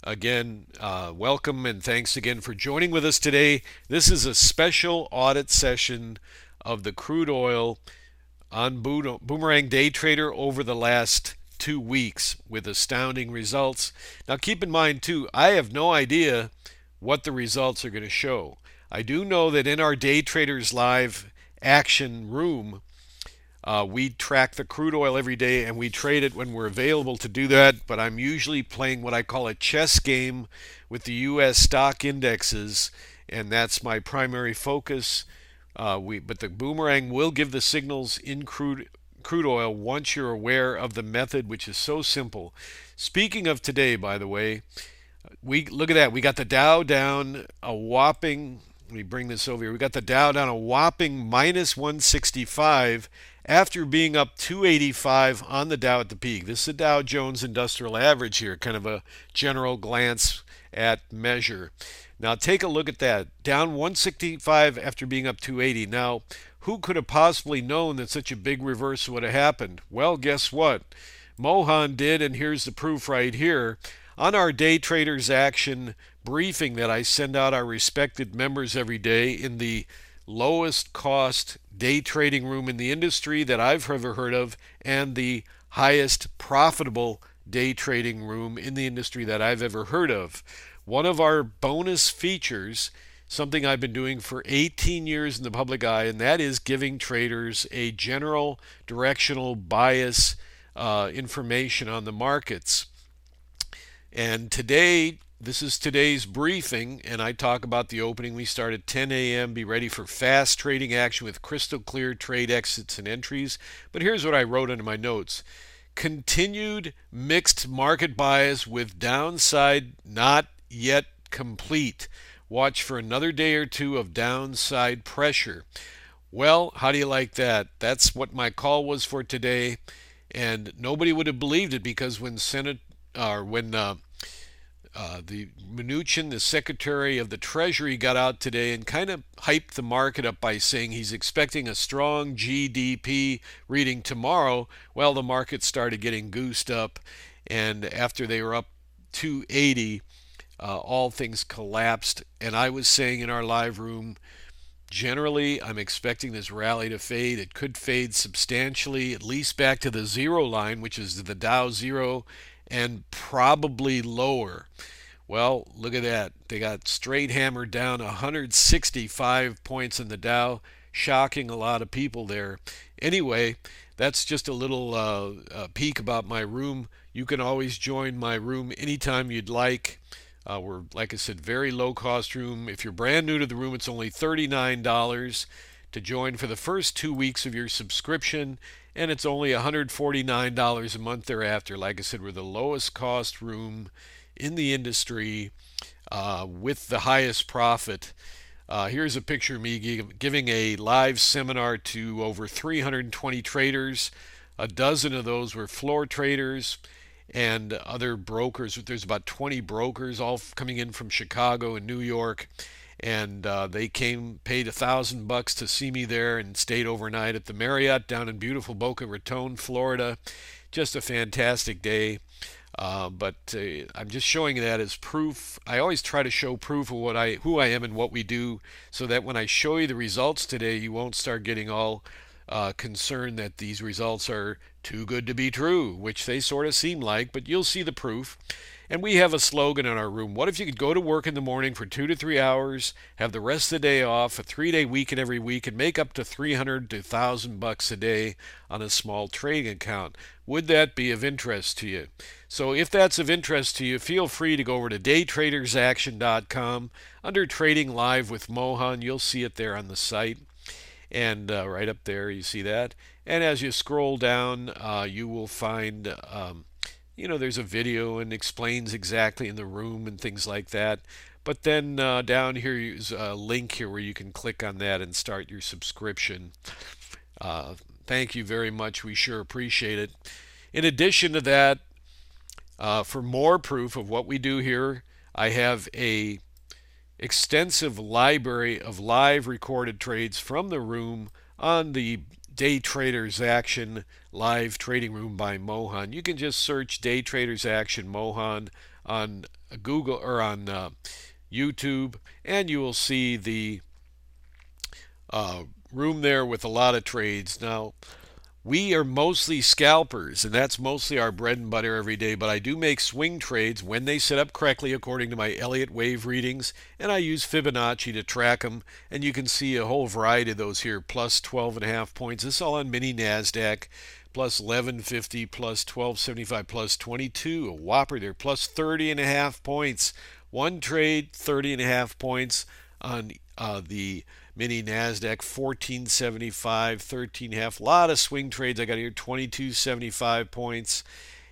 Again, welcome and thanks again for joining with us today. This is a special audit session of the crude oil on Boomerang Day Trader over the last 2 weeks with astounding results. Now, keep in mind, too, I have no idea what the results are going to show. I do know that in our Day Traders Live action room, we track the crude oil every day and we trade it when we're available to do that, but I'm usually playing what I call a chess game with the U.S. stock indexes, and that's my primary focus. But the Boomerang will give the signals in crude oil once you're aware of the method, which is so simple. Speaking of today, by the way, we look at that. We got the Dow down a whopping. Let me bring this over here. We got the Dow down a whopping minus 165 after being up 285 on the Dow at the peak. This is the Dow Jones Industrial Average here, kind of a general glance at measure. Now take a look at that. Down 165 after being up 280. Now, who could have possibly known that such a big reversal would have happened? Well, guess what? Mohan did, and here's the proof right here. On our Day Traders Action briefing that I send out our respected members every day in the lowest cost day trading room in the industry that I've ever heard of, and the highest profitable day trading room in the industry that I've ever heard of. One of our bonus features, something I've been doing for 18 years in the public eye, and that is giving traders a general directional bias information on the markets. And today, this is today's briefing, and I talk about the opening. We start at 10 a.m. Be ready for fast trading action with crystal clear trade exits and entries. But here's what I wrote under my notes. Continued mixed market bias with downside not yet complete. Watch for another day or two of downside pressure. Well, how do you like that? That's what my call was for today, and nobody would have believed it because when the Mnuchin, the Secretary of the Treasury, got out today and kind of hyped the market up by saying he's expecting a strong GDP reading tomorrow. Well, the market started getting goosed up, and after they were up 280, all things collapsed. And I was saying in our live room, generally, I'm expecting this rally to fade. It could fade substantially, at least back to the zero line, which is the Dow zero, and probably lower. Well, look at that. They got straight hammered down 165 points in the Dow, shocking a lot of people there. Anyway, that's just a little peek about my room. You can always join my room anytime you'd like. We're, like I said, very low cost room. If you're brand new to the room, it's only $39 to join for the first 2 weeks of your subscription, and it's only $149 a month thereafter. Like I said, we're the lowest cost room in the industry with the highest profit. Here's a picture of me giving a live seminar to over 320 traders. A dozen of those were floor traders and other brokers. There's about 20 brokers all coming in from Chicago and New York, and they paid $1,000 to see me there and stayed overnight at the Marriott down in beautiful Boca Raton, Florida. Just a fantastic day. But I'm just showing that as proof. I always try to show proof of who I am and what we do, so that when I show you the results today, you won't start getting all concerned that these results are too good to be true, which they sort of seem like, but you'll see the proof. And we have a slogan in our room. What if you could go to work in the morning for 2 to 3 hours, have the rest of the day off, a 3-day weekend every week, and make up to $300 to $1,000 a day on a small trading account? Would that be of interest to you? So if that's of interest to you, feel free to go over to daytradersaction.com. Under Trading Live with Mohan, you'll see it there on the site. And right up there, you see that. And as you scroll down, you will find, there's a video and explains exactly in the room and things like that. But then down here is a link here where you can click on that and start your subscription. Thank you very much. We sure appreciate it. In addition to that, for more proof of what we do here, I have a extensive library of live recorded trades from the room on the Day Traders Action Live Trading Room by Mohan. You can just search Day Traders Action Mohan on Google or on YouTube, and you will see the room there with a lot of trades. Now, we are mostly scalpers, and that's mostly our bread and butter every day, but I do make swing trades when they set up correctly according to my Elliott wave readings, and I use Fibonacci to track them, and you can see a whole variety of those here, plus 12.5 points. This is all on mini NASDAQ, plus 1150, plus 1275, plus 22, a whopper there, plus 30.5 points. One trade, 30.5 points on the mini NASDAQ, 1475, 13.5. A lot of swing trades I got here, 2275 points.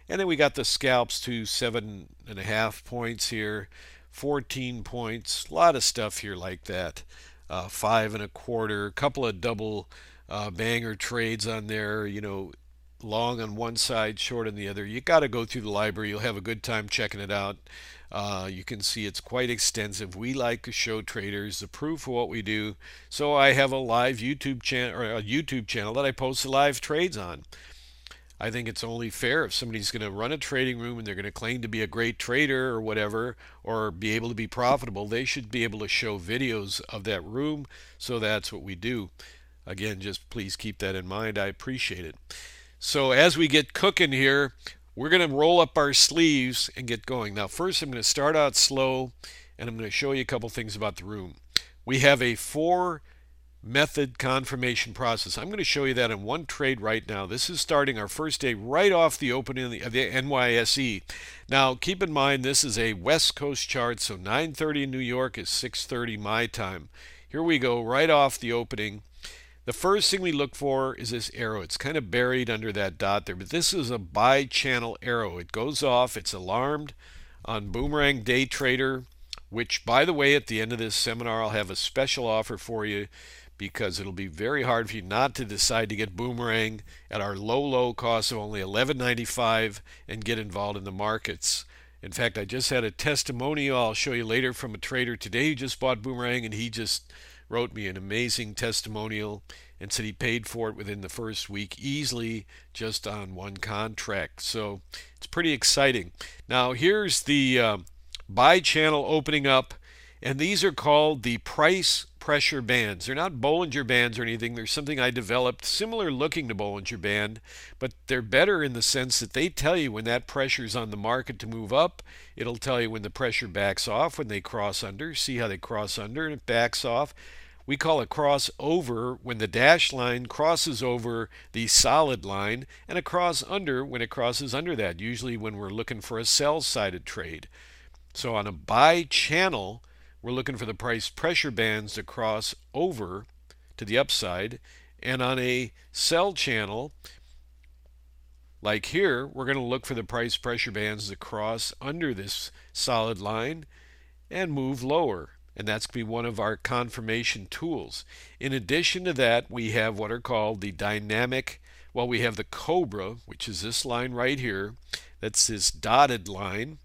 And then we got the scalps to 7.5 points here, 14 points. A lot of stuff here like that. 5.25, a couple of double banger trades on there, you know, long on one side, short on the other. You got to go through the library. You'll have a good time checking it out. You can see it's quite extensive. We like to show traders the proof of what we do. So I have a live YouTube channel, or a YouTube channel that I post the live trades on. I think it's only fair if somebody's going to run a trading room and they're going to claim to be a great trader or whatever, or be able to be profitable, they should be able to show videos of that room. So that's what we do. Again, just please keep that in mind. I appreciate it. So as we get cooking here, we're going to roll up our sleeves and get going. Now first I'm going to start out slow, and I'm going to show you a couple things about the room. We have a 4-method confirmation process. I'm going to show you that in one trade right now. This is starting our first day right off the opening of the NYSE. Now keep in mind this is a West Coast chart, so 9:30 in New York is 6:30 my time. Here we go right off the opening. The first thing we look for is this arrow. It's kind of buried under that dot there, but this is a buy channel arrow. It goes off, it's alarmed on Boomerang Day Trader, which, by the way, at the end of this seminar, I'll have a special offer for you because it'll be very hard for you not to decide to get Boomerang at our low cost of only $11.95 and get involved in the markets. In fact, I just had a testimonial I'll show you later from a trader today who just bought Boomerang, and he just wrote me an amazing testimonial and said he paid for it within the first week easily just on one contract. So it's pretty exciting. Now here's the buy channel opening up, and these are called the price pressure bands. They're not Bollinger Bands or anything. They're something I developed similar looking to Bollinger Band, but they're better in the sense that they tell you when that pressure is on the market to move up. It'll tell you when the pressure backs off, when they cross under. See how they cross under and it backs off. We call a crossover when the dashed line crosses over the solid line, and a cross under when it crosses under that, usually when we're looking for a sell-sided trade. So on a buy channel, we're looking for the price pressure bands to cross over to the upside, and on a sell channel, like here, we're going to look for the price pressure bands to cross under this solid line and move lower. And that's going to be one of our confirmation tools. In addition to that, we have what are called the dynamic, well, we have the Cobra, which is this line right here. That's this dotted line.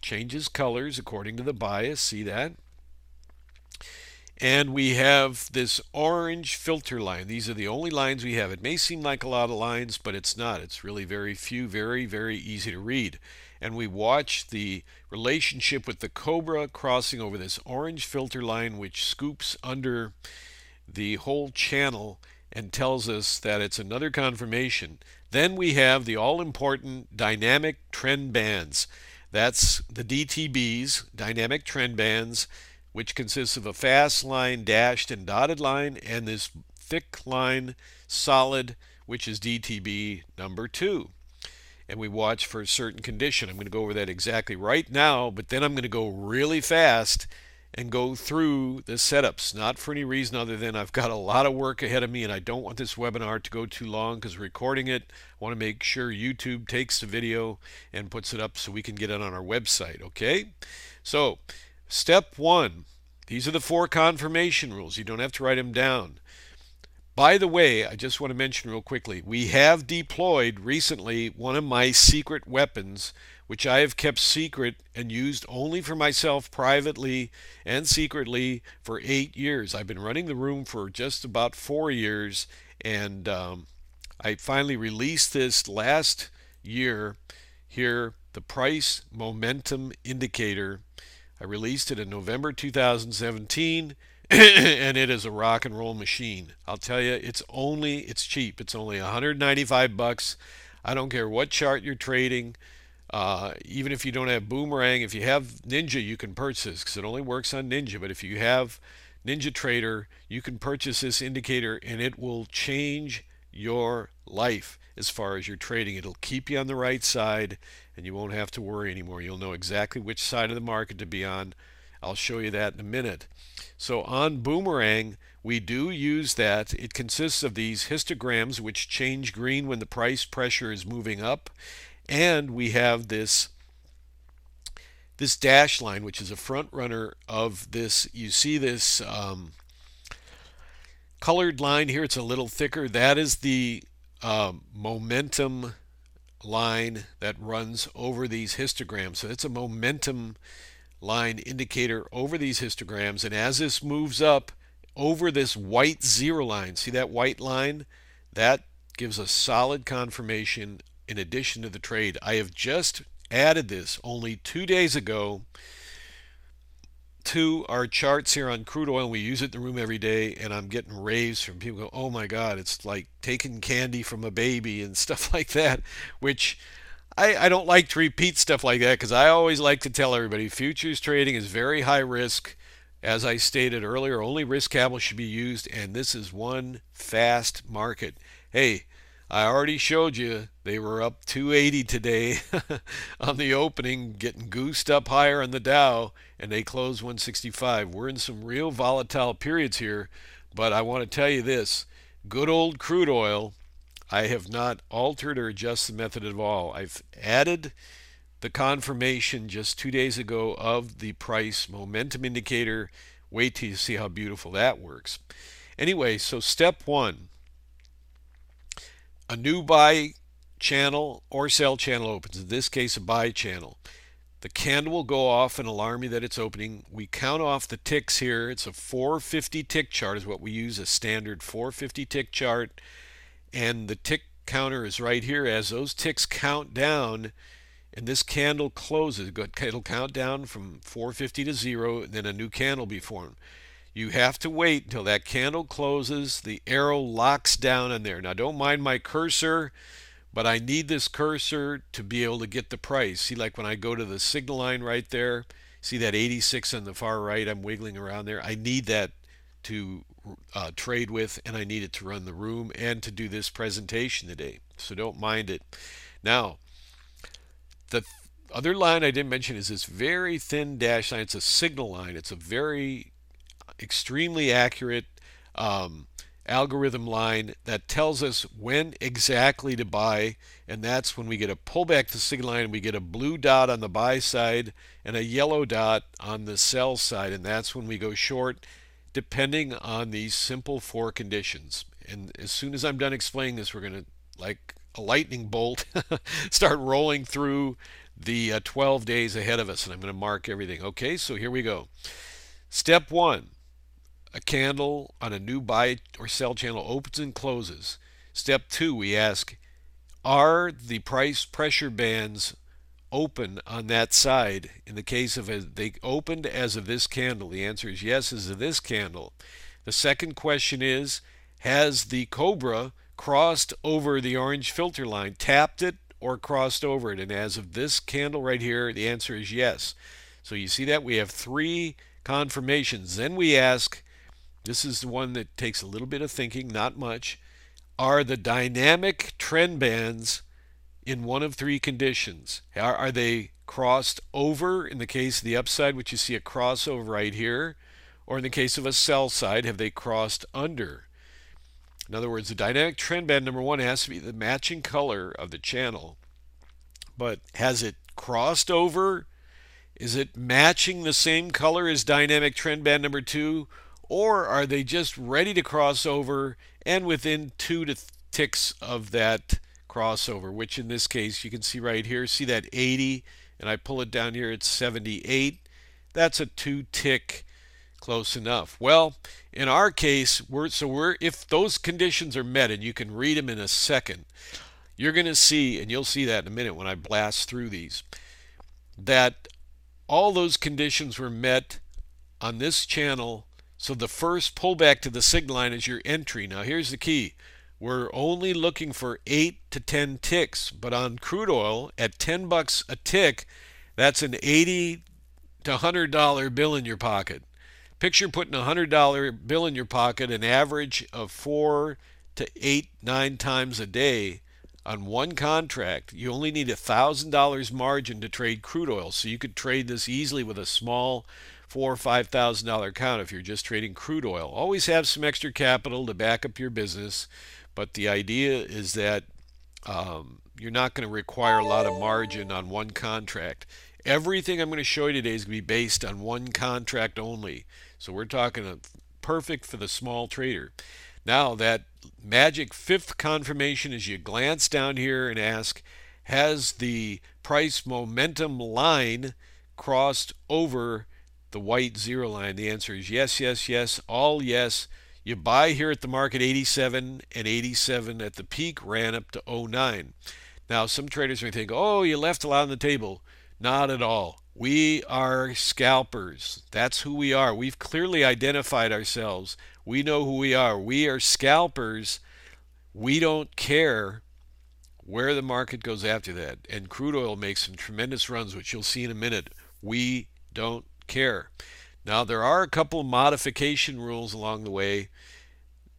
Changes colors according to the bias. See that? And we have this orange filter line. These are the only lines we have. It may seem like a lot of lines, but it's not. It's really very few, very, very easy to read. And we watch the relationship with the Cobra crossing over this orange filter line, which scoops under the whole channel and tells us that it's another confirmation. Then we have the all-important dynamic trend bands. That's the DTBs, dynamic trend bands, which consists of a fast line, dashed and dotted line, and this thick line, solid, which is DTB number 2. And we watch for a certain condition. I'm going to go over that exactly right now, but then I'm going to go really fast and go through the setups, not for any reason other than I've got a lot of work ahead of me and I don't want this webinar to go too long because recording it, I want to make sure YouTube takes the video and puts it up so we can get it on our website, okay? So, step 1, these are the 4 confirmation rules. You don't have to write them down. By the way, I just want to mention real quickly, we have deployed recently one of my secret weapons, which I have kept secret and used only for myself privately and secretly for 8 years. I've been running the room for just about 4 years, and I finally released this last year here, the price momentum indicator. I released it in November 2017, and it is a rock and roll machine. I'll tell you, it's cheap. It's only 195 bucks. I don't care what chart you're trading. Even if you don't have Boomerang, if you have Ninja, you can purchase this because it only works on Ninja. But if you have Ninja Trader, you can purchase this indicator and it will change your life as far as your trading. It'll keep you on the right side and you won't have to worry anymore. You'll know exactly which side of the market to be on. I'll show you that in a minute. So on Boomerang, we do use that. It consists of these histograms which change green when the price pressure is moving up, and we have this dash line, which is a front runner of this. You see this colored line here. It's a little thicker. That is the momentum line that runs over these histograms. So it's a momentum line indicator over these histograms, and as this moves up over this white zero line, see that white line? That gives a solid confirmation in addition to the trade. I have just added this only 2 days ago to our charts here on crude oil. We use it in the room every day, and I'm getting raves from people go, oh my God, it's like taking candy from a baby and stuff like that, which I don't like to repeat stuff like that because I always like to tell everybody futures trading is very high risk. As I stated earlier, only risk capital should be used, and this is one fast market. Hey, I already showed you they were up 280 today on the opening, getting goosed up higher on the Dow, and they closed 165. We're in some real volatile periods here, but I want to tell you this. Good old crude oil, I have not altered or adjusted the method at all. I've added the confirmation just 2 days ago of the price momentum indicator. Wait till you see how beautiful that works. Anyway, so step one, a new buy channel or sell channel opens. In this case, a buy channel. The candle will go off and alarm me that it's opening. We count off the ticks here. It's a 450 tick chart is what we use, a standard 450 tick chart. And the tick counter is right here. As those ticks count down and this candle closes, it'll count down from 450 to 0, and then a new candle will be formed. You have to wait until that candle closes, the arrow locks down in there. Now don't mind my cursor, but I need this cursor to be able to get the price. See, like when I go to the signal line right there, see that 86 on the far right, I'm wiggling around there. I need that to trade with, and I need it to run the room and to do this presentation today. So don't mind it. Now, the other line I didn't mention is this very thin dash line. It's a signal line. It's a very extremely accurate algorithm line that tells us when exactly to buy, and that's when we get a pullback to the signal line. We get a blue dot on the buy side and a yellow dot on the sell side, and that's when we go short, depending on these simple four conditions. And as soon as I'm done explaining this, we're going to, like a lightning bolt, start rolling through the 12 days ahead of us, and I'm going to mark everything. Okay, so here we go. Step one, a candle on a new buy or sell channel opens and closes. Step two, we ask, are the price pressure bands open on that side? In the case of they opened as of this candle, the answer is yes, as of this candle. The second question is, has the Cobra crossed over the orange filter line, tapped it or crossed over it? And as of this candle right here, the answer is yes. So you see that we have three confirmations. Then we ask, this is the one that takes a little bit of thinking, not much, are the dynamic trend bands in one of three conditions? Are they crossed over in the case of the upside, which you see a crossover right here, or in the case of a sell side, have they crossed under? In other words, the dynamic trend band number one has to be the matching color of the channel, but has it crossed over? Is it matching the same color as dynamic trend band number two, or are they just ready to cross over and within 2 ticks of that crossover, which in this case you can see right here, see that 80, and I pull it down here, it's 78. That's a 2 tick. Close enough. Well, in our case, if those conditions are met, and you can read them in a second, you're going to see, and you'll see that in a minute when I blast through these, that all those conditions were met on this channel. So the first pullback to the signal line is your entry. Now here's the key. We're only looking for 8 to 10 ticks, but on crude oil at $10 a tick, that's an $80 to $100 bill in your pocket. Picture putting a $100 bill in your pocket, an average of 4 to 8, 9 times a day on one contract. You only need $1,000 margin to trade crude oil, so you could trade this easily with a small $4,000 or $5,000 account if you're just trading crude oil. Always have some extra capital to back up your business, but the idea is that you're not going to require a lot of margin on one contract. Everything I'm going to show you today is going to be based on one contract only. So we're talking perfect for the small trader. Now that magic fifth confirmation is you glance down here and ask, has the price momentum line crossed over the white zero line? The answer is yes, yes, yes, all yes. You buy here at the market 87, and 87 at the peak ran up to 09. Now some traders may think, oh, you left a lot on the table. Not at all. We are scalpers. That's who we are. We've clearly identified ourselves. We know who we are. We are scalpers. We don't care where the market goes after that. And crude oil makes some tremendous runs, which you'll see in a minute. We don't care. Now, there are a couple of modification rules along the way,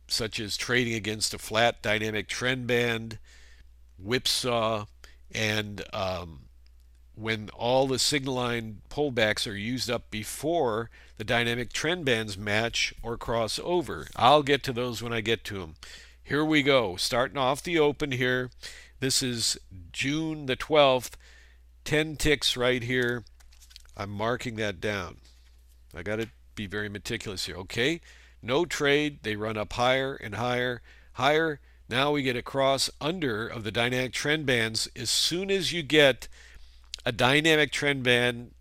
such as trading against a flat dynamic trend band, whipsaw, and when all the signal line pullbacks are used up before the dynamic trend bands match or cross over. I'll get to those when I get to them. Here we go. Starting off the open here. This is June the 12th. 10 ticks right here. I'm marking that down. I got to be very meticulous here. Okay. No trade. They run up higher and higher, higher. Now we get a cross under of the dynamic trend bands. As soon as you get a dynamic trend band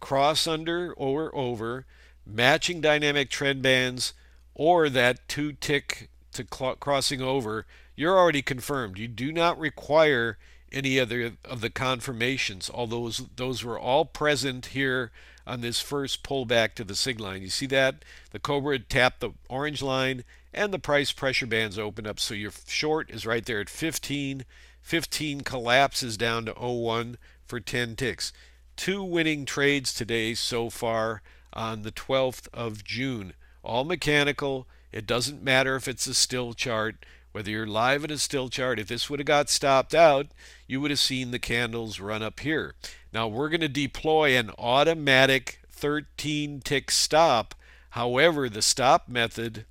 cross under or over, matching dynamic trend bands, or that 2 tick to crossing over, you're already confirmed. You do not require any other of the confirmations, although those were all present here on this first pullback to the signal line. You see that? The Cobra tapped the orange line and the price pressure bands open up, so your short is right there at 15. 15 collapses down to 01 for 10 ticks. 2 winning trades today so far on the 12th of June. All mechanical. It doesn't matter if it's a still chart, whether you're live at a still chart. If this would have got stopped out, you would have seen the candles run up here. Now we're going to deploy an automatic 13-tick stop. However, the stop method,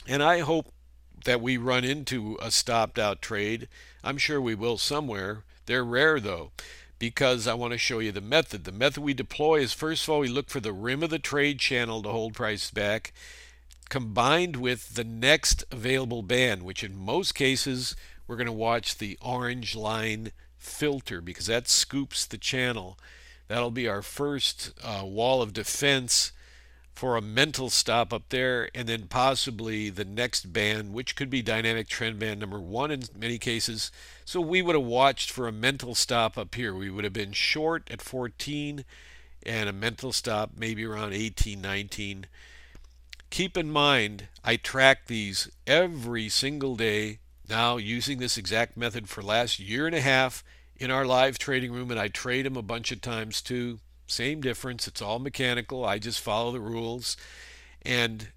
and I hope that we run into a stopped out trade. I'm sure we will somewhere. They're rare though, because I want to show you the method. The method we deploy is, first of all, we look for the rim of the trade channel to hold prices back, combined with the next available band, which in most cases we're going to watch the orange line filter because that scoops the channel. That'll be our first wall of defense for a mental stop up there, and then possibly the next band, which could be dynamic trend band number 1 in many cases. So we would have watched for a mental stop up here. We would have been short at 14 and a mental stop maybe around 18, 19. Keep in mind, I track these every single day now using this exact method for last year and a half in our live trading room, and I trade them a bunch of times too. Same difference. It's all mechanical. I just follow the rules. And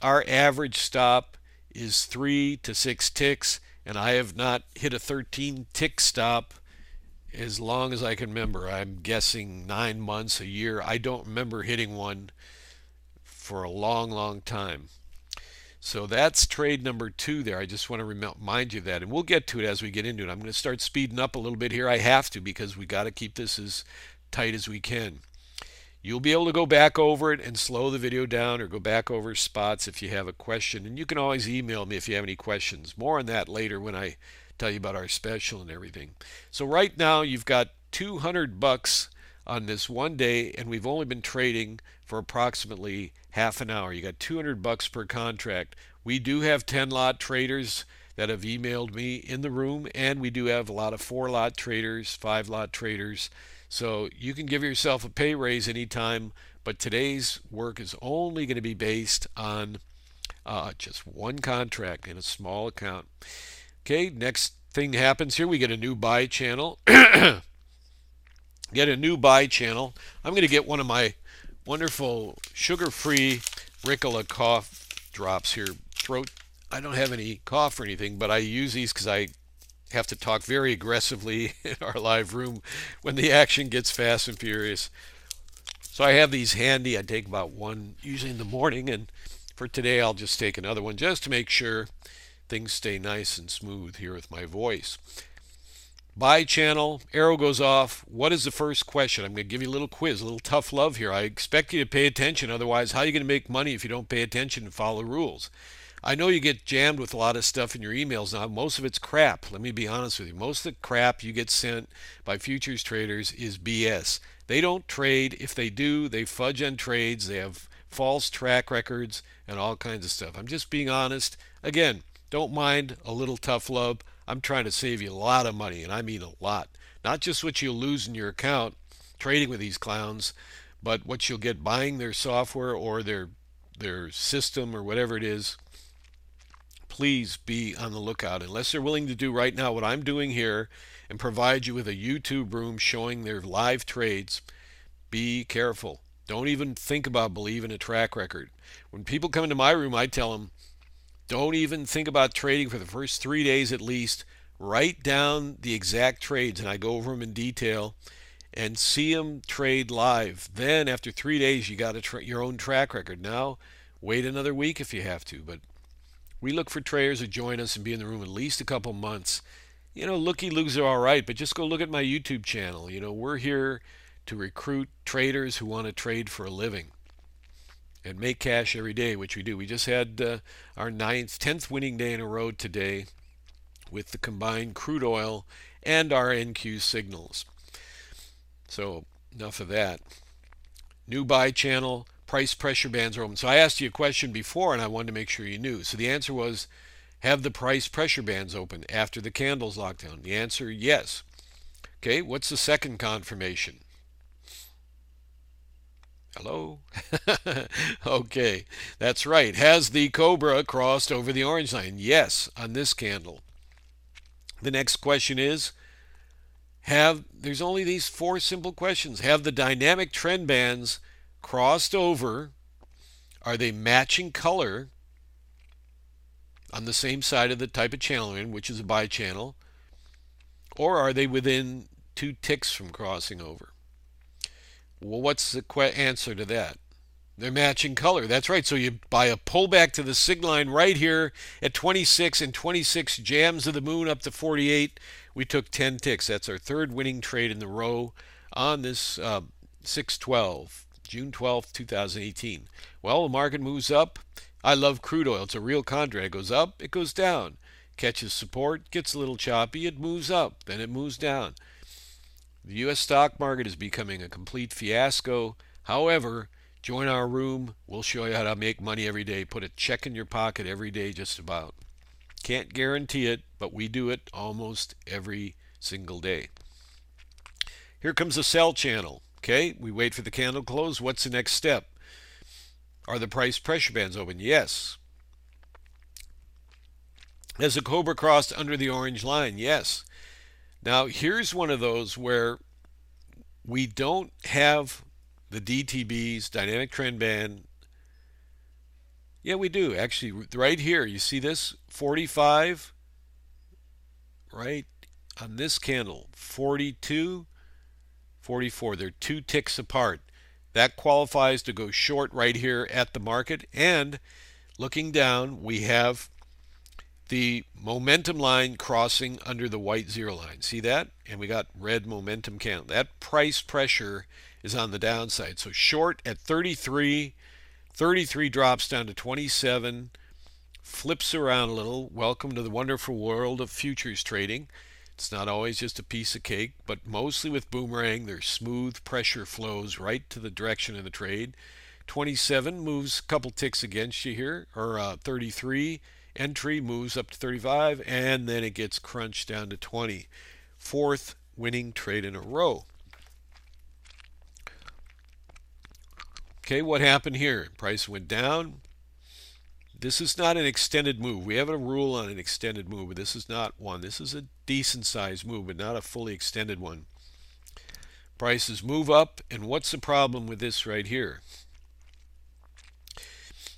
our average stop is 3 to 6 ticks, and I have not hit a 13-tick stop as long as I can remember. I'm guessing 9 months, a year. I don't remember hitting one for a long, long time. So that's trade number 2 there. I just want to remind you of that, and we'll get to it as we get into it. I'm going to start speeding up a little bit here. I have to, because we got to keep this as tight as we can. You'll be able to go back over it and slow the video down or go back over spots if you have a question. And you can always email me if you have any questions. More on that later when I tell you about our special and everything. So right now you've got 200 bucks on this one day, and we've only been trading for approximately half an hour. You got 200 bucks per contract. We do have 10 lot traders that have emailed me in the room, and we do have a lot of 4 lot traders, 5 lot traders. So you can give yourself a pay raise anytime, but today's work is only going to be based on just one contract in a small account. Okay, next thing happens here, we get a new buy channel. Get a new buy channel. I'm going to get one of my wonderful sugar-free Ricola cough drops here. Throat. I don't have any cough or anything, but I use these because I have to talk very aggressively in our live room when the action gets fast and furious. So I have these handy. I take about one usually in the morning, and for today I'll just take another one just to make sure things stay nice and smooth here with my voice. Buy channel, arrow goes off. What is the first question? I'm going to give you a little quiz, a little tough love here. I expect you to pay attention. Otherwise, how are you going to make money if you don't pay attention and follow rules? I know you get jammed with a lot of stuff in your emails now. Most of it's crap. Let me be honest with you. Most of the crap you get sent by futures traders is BS. They don't trade. If they do, they fudge on trades. They have false track records and all kinds of stuff. I'm just being honest. Again, don't mind a little tough love. I'm trying to save you a lot of money, and I mean a lot. Not just what you'll lose in your account trading with these clowns, but what you'll get buying their software or their system or whatever it is. Please be on the lookout. Unless they're willing to do right now what I'm doing here and provide you with a YouTube room showing their live trades, be careful. Don't even think about believing a track record. When people come into my room, I tell them, don't even think about trading for the first 3 days at least. Write down the exact trades, and I go over them in detail, and see them trade live. Then after 3 days, you got your own track record. Now, wait another week if you have to. But we look for traders to join us and be in the room at least a couple months. Looky-loos are all right, but just go look at my YouTube channel. We're here to recruit traders who want to trade for a living and make cash every day, which we do. We just had our 10th winning day in a row today with the combined crude oil and our NQ signals. So enough of that. New buy channel, price pressure bands are open. So I asked you a question before, and I wanted to make sure you knew. So the answer was, have the price pressure bands open after the candles lockdown? The answer, yes. Okay, what's the second confirmation? Hello? Okay, that's right. Has the Cobra crossed over the orange line? Yes, on this candle. The next question is, there's only these 4 simple questions. Have the dynamic trend bands crossed over? Are they matching color on the same side of the type of channel in, which is a buy channel? Or are they within 2 ticks from crossing over? Well, what's the answer to that? They're matching color. That's right. So you buy a pullback to the sig line right here at 26, and 26 jams of the moon up to 48. We took 10 ticks. That's our 3rd winning trade in the row on this 6/12, June 12th, 2018. Well, the market moves up. I love crude oil. It's a real contract. It goes up, it goes down. Catches support, gets a little choppy, it moves up, then it moves down. The U.S. stock market is becoming a complete fiasco. However, join our room. We'll show you how to make money every day. Put a check in your pocket every day just about. Can't guarantee it, but we do it almost every single day. Here comes the sell channel. Okay, we wait for the candle close. What's the next step? Are the price pressure bands open? Yes. Has the Cobra crossed under the orange line? Yes. Now, here's one of those where we don't have the DTBs, dynamic trend band. Yeah, we do. Actually, right here, you see this? 45, right on this candle. 42, 44. They're 2 ticks apart. That qualifies to go short right here at the market. And looking down, we have the momentum line crossing under the white zero line. See that? And we got red momentum candle. That price pressure is on the downside. So short at 33, 33 drops down to 27, flips around a little. Welcome to the wonderful world of futures trading. It's not always just a piece of cake, but mostly with Boomerang, there's smooth pressure flows right to the direction of the trade. 27 moves a couple ticks against you here, or 33 entry moves up to 35, and then it gets crunched down to 20. Fourth winning trade in a row. Okay, what happened here? Price went down. This is not an extended move. We have a rule on an extended move, but this is not one. This is a decent sized move, but not a fully extended one. Prices move up, and what's the problem with this right here?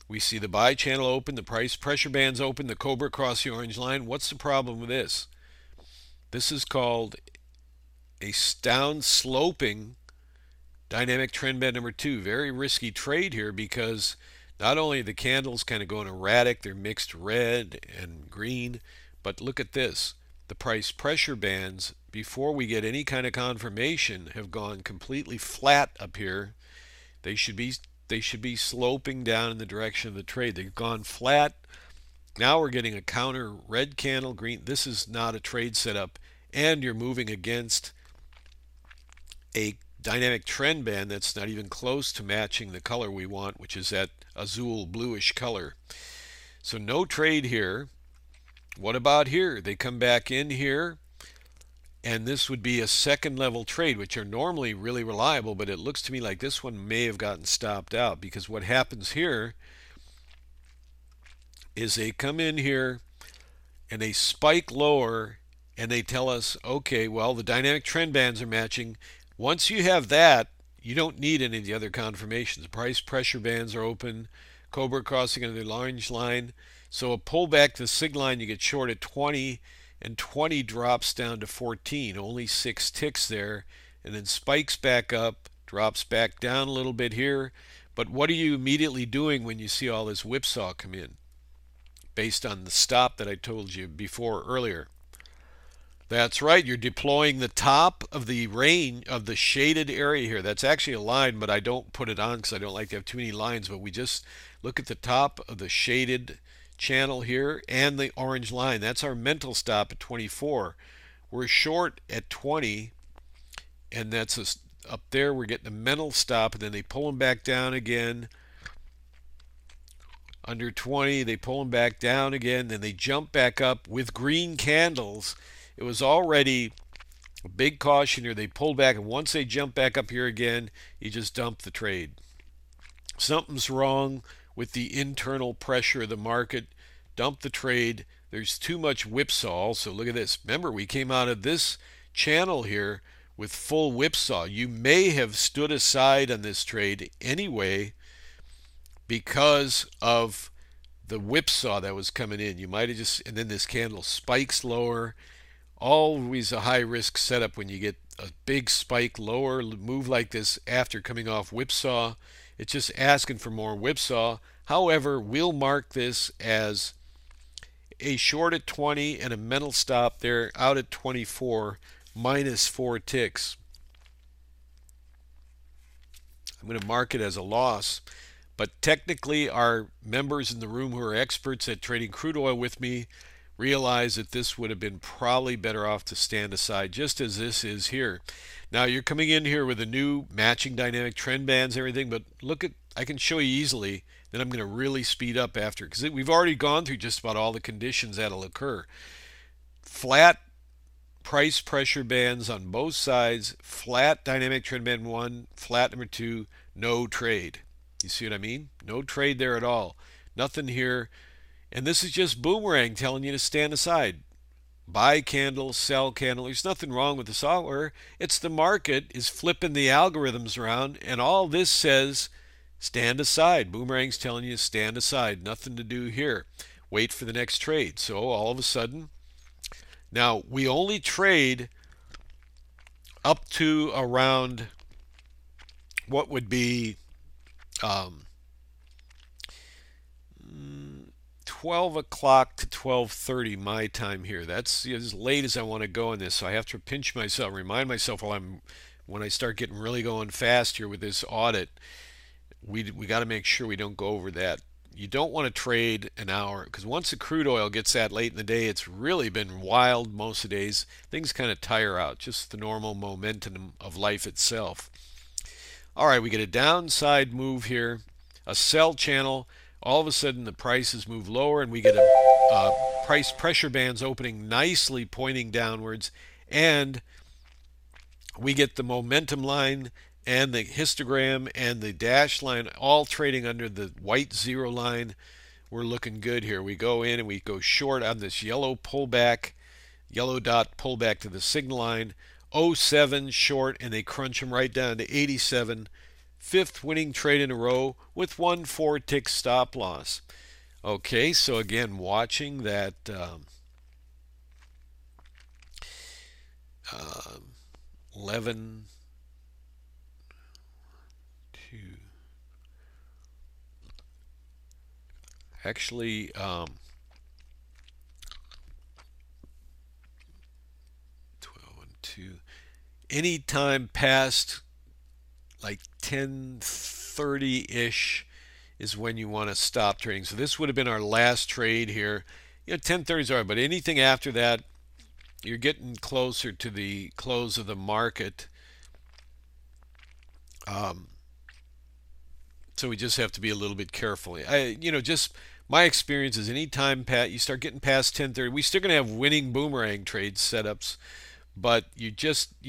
We see the buy channel open, the price pressure bands open, the cobra across the orange line. What's the problem with this? This is called a down sloping dynamic trend band number 2. Very risky trade here because not only are the candles kind of going erratic, they're mixed red and green, but look at this. The price pressure bands, before we get any kind of confirmation, have gone completely flat up here. They should be sloping down in the direction of the trade. They've gone flat. Now we're getting a counter red candle, green. This is not a trade setup, and you're moving against a dynamic trend band that's not even close to matching the color we want, which is that azul bluish color. So no trade here. What about here? They come back in here, and this would be a second level trade, which are normally really reliable, but it looks to me like this one may have gotten stopped out, because what happens here is they come in here and they spike lower and they tell us, okay, well, the dynamic trend bands are matching. Once you have that, you don't need any of the other confirmations. Price pressure bands are open, cobra crossing under the orange line. So a pullback to the sig line, you get short at 20, and 20 drops down to 14. Only 6 ticks there, and then spikes back up, drops back down a little bit here. But what are you immediately doing when you see all this whipsaw come in? Based on the stop that I told you before earlier. That's right, you're deploying the top of the range of the shaded area here. That's actually a line, but I don't put it on because I don't like to have too many lines, but we just look at the top of the shaded channel here and the orange line. That's our mental stop at 24. We're short at 20, and that's up there. We're getting a mental stop, and then they pull them back down again. Under 20, they pull them back down again, then they jump back up with green candles. It was already a big caution here. They pulled back, and once they jump back up here again, you just dump the trade. Something's wrong with the internal pressure of the market. Dump the trade. There's too much whipsaw also. Look at this. Remember, we came out of this channel here with full whipsaw. You may have stood aside on this trade anyway because of the whipsaw that was coming in. You might have just, and then this candle spikes lower. Always a high risk setup when you get a big spike lower move like this after coming off whipsaw. It's just asking for more whipsaw. However, we'll mark this as a short at 20 and a mental stop there out at 24 minus 4 ticks. I'm going to mark it as a loss. But technically, our members in the room who are experts at trading crude oil with me realize that this would have been probably better off to stand aside, just as this is here. Now, you're coming in here with a new matching dynamic trend bands and everything, but look at, I can show you easily, then I'm going to really speed up after, because we've already gone through just about all the conditions that'll occur. Flat price pressure bands on both sides, flat dynamic trend band 1, flat number 2, no trade. You see what I mean? No trade there at all. Nothing here. And this is just Boomerang telling you to stand aside. Buy candle, sell candle. There's nothing wrong with the software. It's the market is flipping the algorithms around, and all this says, stand aside. Boomerang's telling you stand aside. Nothing to do here. Wait for the next trade. So all of a sudden, now we only trade up to around what would be 12 o'clock to 12:30 my time here. That's as late as I want to go in this, so I have to pinch myself, remind myself when I start getting really going fast here with this audit, we got to make sure we don't go over that. You don't want to trade an hour because once the crude oil gets that late in the day, it's really been wild most of the days. Things kind of tire out, just the normal momentum of life itself. All right, we get a downside move here, a sell channel. All of a sudden, the prices move lower, and we get a price pressure bands opening nicely, pointing downwards, and we get the momentum line and the histogram and the dash line all trading under the white zero line. We're looking good here. We go in and we go short on this yellow pullback, yellow dot pullback to the signal line. 07 short, and they crunch them right down to 87. Fifth winning trade in a row with 1 4-tick stop loss. Okay, so again, watching that 11 2 actually 12 and 2 anytime past like 10:30-ish is when you want to stop trading. So this would have been our last trade here. 10:30 is all right, but anything after that, you're getting closer to the close of the market. So we just have to be a little bit careful. Just my experience is anytime you start getting past 10:30, we're still going to have winning boomerang trade setups, but you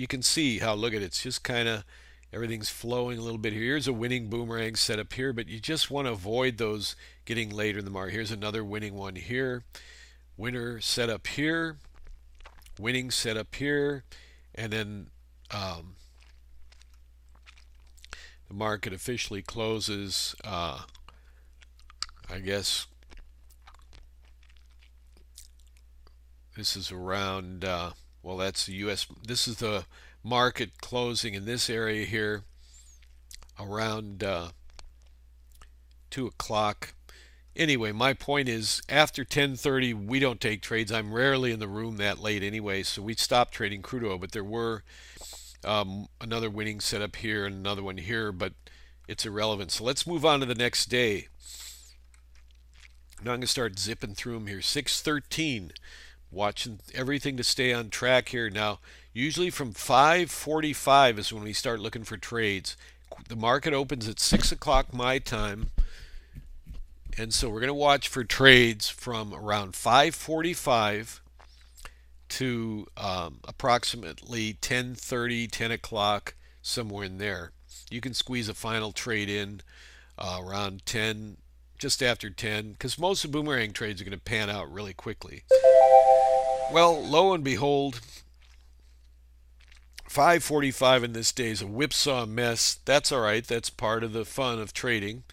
can see how, look at it, it's just kind of everything's flowing a little bit here. Here's a winning boomerang setup here, but you just want to avoid those getting later in the market. Here's another winning one here. Winner setup here. Winning setup here. And then the market officially closes, I guess this is around, well, that's the U.S. This is the market closing in this area here around 2 o'clock. Anyway, my point is after 10:30 we don't take trades. I'm rarely in the room that late anyway, so we stopped trading crude oil, but there were another winning setup here and another one here, but it's irrelevant. So let's move on to the next day. Now I'm going to start zipping through them here. 6:13, watching everything to stay on track here. Now, usually from 5:45 is when we start looking for trades. The market opens at 6 o'clock my time, and so we're going to watch for trades from around 5:45 to approximately 10:30, 10 o'clock, somewhere in there. You can squeeze a final trade in around 10, just after 10, because most of the boomerang trades are going to pan out really quickly. Well, lo and behold, 5:45 in this day is a whipsaw mess. That's all right. That's part of the fun of trading.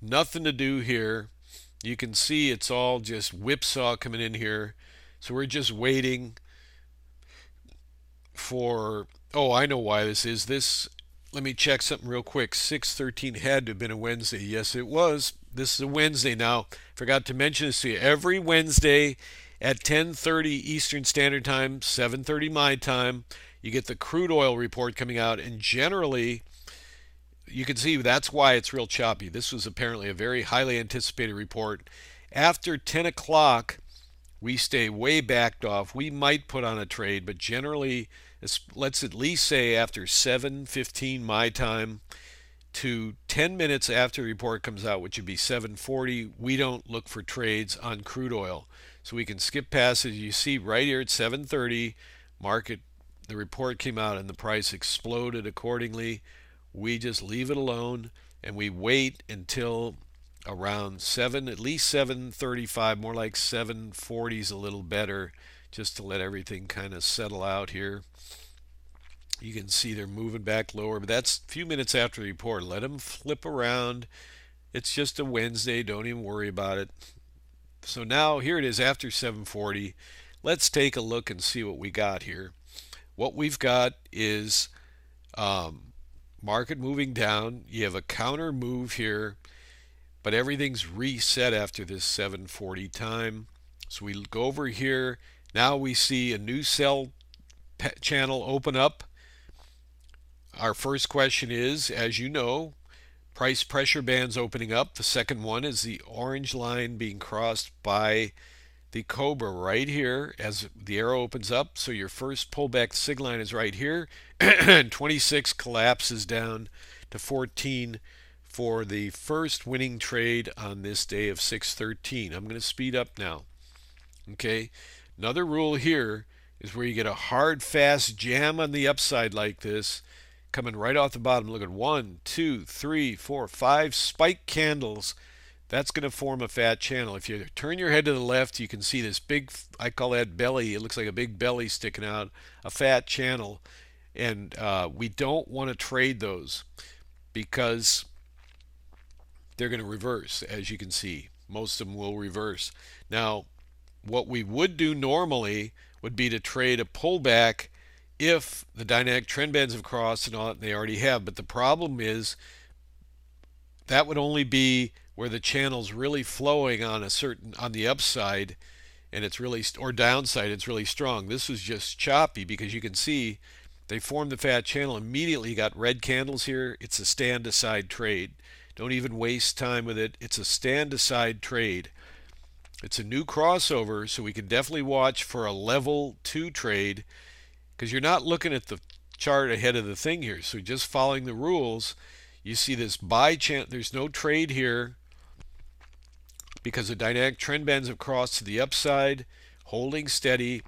Nothing to do here. You can see it's all just whipsaw coming in here. So we're just waiting for, oh, I know why this is. Let me check something real quick. 6:13 had to have been a Wednesday. Yes, it was. This is a Wednesday now. Forgot to mention this to you. Every Wednesday at 10:30 Eastern Standard Time, 7:30 my time, you get the crude oil report coming out, and generally you can see that's why it's real choppy. This was apparently a very highly anticipated report. After 10 o'clock, we stay way backed off. We might put on a trade, but generally, let's at least say after 7:15 my time to 10 minutes after the report comes out, which would be 7:40, we don't look for trades on crude oil. So we can skip past it. You see right here at 7:30, the report came out and the price exploded accordingly. We just leave it alone and we wait until around 7, at least 7:35, more like 7:40 is a little better, just to let everything kind of settle out here. You can see they're moving back lower, but that's a few minutes after the report. Let them flip around. It's just a Wednesday. Don't even worry about it. So now here it is after 7:40. Let's take a look and see what we got here. What we've got is market moving down. You have a counter move here, but everything's reset after this 7:40 time. So we go over here. Now we see a new sell channel open up. Our first question is, as you know, price pressure bands opening up. The second one is the orange line being crossed by the Cobra right here as the arrow opens up. So your first pullback sig line is right here. And 26 collapses down to 14 for the first winning trade on this day of 6/13. I'm going to speed up now. Okay, another rule here is where you get a hard, fast jam on the upside like this, coming right off the bottom. Look at 1, 2, 3, 4, 5 spike candles. That's going to form a fat channel. If you turn your head to the left, you can see this big, I call that belly. It looks like a big belly sticking out, a fat channel. And we don't want to trade those because they're going to reverse, as you can see. Most of them will reverse. Now, what we would do normally would be to trade a pullback if the dynamic trend bands have crossed and all that, and they already have. But the problem is that would only be where the channel's really flowing on the upside, and it's really, or downside, it's really strong. This was just choppy because you can see they formed the fat channel, immediately got red candles here. It's a stand aside trade. Don't even waste time with it. It's a stand aside trade. It's a new crossover, so we can definitely watch for a level 2 trade because you're not looking at the chart ahead of the thing here. So just following the rules, you see this buy channel. There's no trade here because the dynamic trend bands have crossed to the upside, holding steady.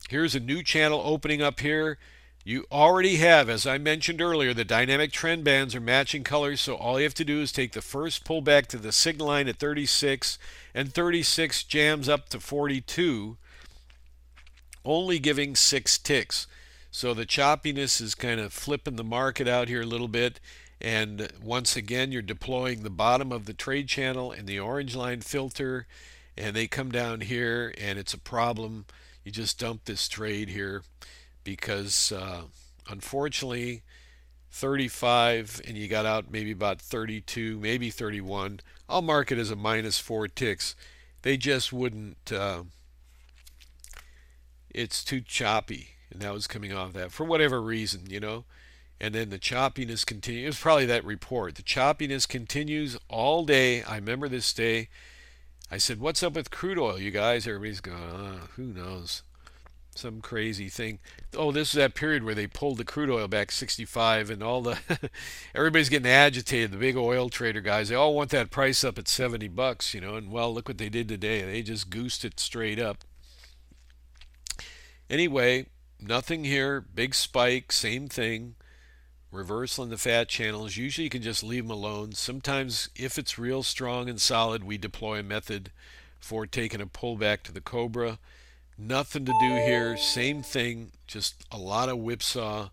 Here's a new channel opening up here. You already have, as I mentioned earlier, the dynamic trend bands are matching colors, so all you have to do is take the first pullback to the signal line at 36, and 36 jams up to 42, only giving 6 ticks. So the choppiness is kind of flipping the market out here a little bit, and once again you're deploying the bottom of the trade channel and the orange line filter, and they come down here and it's a problem. You just dump this trade here because unfortunately 35 and you got out maybe about 32, maybe 31. I'll mark it as a -4 ticks. They just wouldn't, it's too choppy, and that was coming off that for whatever reason, you know. And then the choppiness continues. It was probably that report. The choppiness continues all day. I remember this day. I said, what's up with crude oil, you guys? Everybody's going, who knows? Some crazy thing. Oh, this is that period where they pulled the crude oil back 65 and all the everybody's getting agitated. The big oil trader guys, they all want that price up at 70 bucks, you know, and well, look what they did today. They just goosed it straight up. Anyway, nothing here. Big spike, same thing. Reversal in the fat channels. Usually you can just leave them alone. Sometimes if it's real strong and solid, we deploy a method for taking a pullback to the Cobra. Nothing to do here. Same thing, just a lot of whipsaw.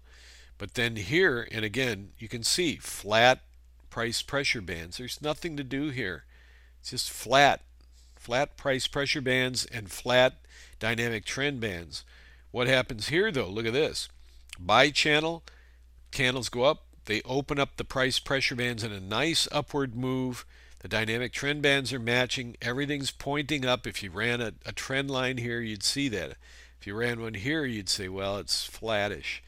But then here, and again, you can see flat price pressure bands. There's nothing to do here. It's just flat price pressure bands and flat dynamic trend bands. What happens here though? Look at this. Buy channel, candles go up. They open up the price pressure bands in a nice upward move. The dynamic trend bands are matching. Everything's pointing up. If you ran a trend line here, you'd see that. If you ran one here, you'd say, well, it's flattish.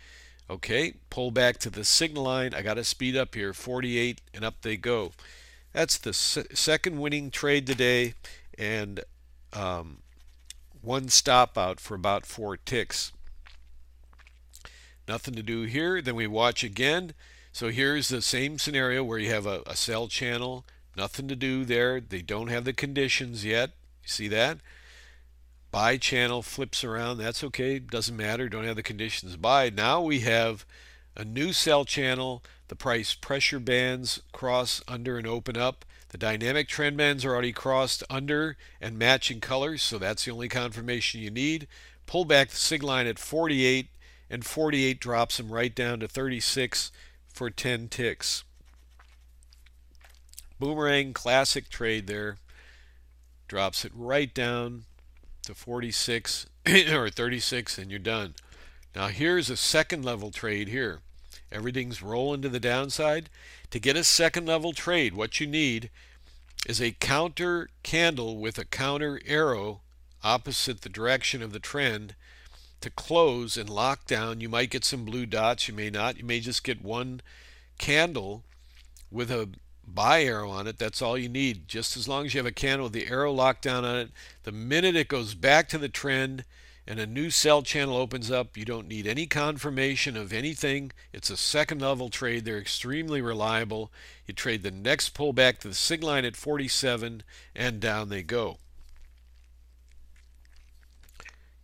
Okay, pull back to the signal line. I got to speed up here, 48, and up they go. That's the second winning trade today, and one stop out for about 4 ticks. Nothing to do here. Then we watch again. So here's the same scenario where you have a sell channel. Nothing to do there. They don't have the conditions yet. You see that? Buy channel flips around. That's okay. Doesn't matter. Don't have the conditions. Buy. Now we have a new sell channel. The price pressure bands cross under and open up. The dynamic trend bands are already crossed under and matching colors, so that's the only confirmation you need. Pull back the sig line at 48, and 48 drops them right down to 36 for 10 ticks. Boomerang classic trade there. Drops it right down to 46 or 36 and you're done. Now here's a second level trade here. Everything's rolling to the downside. To get a second level trade, what you need is a counter candle with a counter arrow opposite the direction of the trend to close and lock down. You might get some blue dots, you may not. You may just get one candle with a buy arrow on it. That's all you need. Just as long as you have a candle with the arrow locked down on it, the minute it goes back to the trend and a new sell channel opens up, you don't need any confirmation of anything. It's a second level trade. They're extremely reliable. You trade the next pullback to the sig line at 47 and down they go.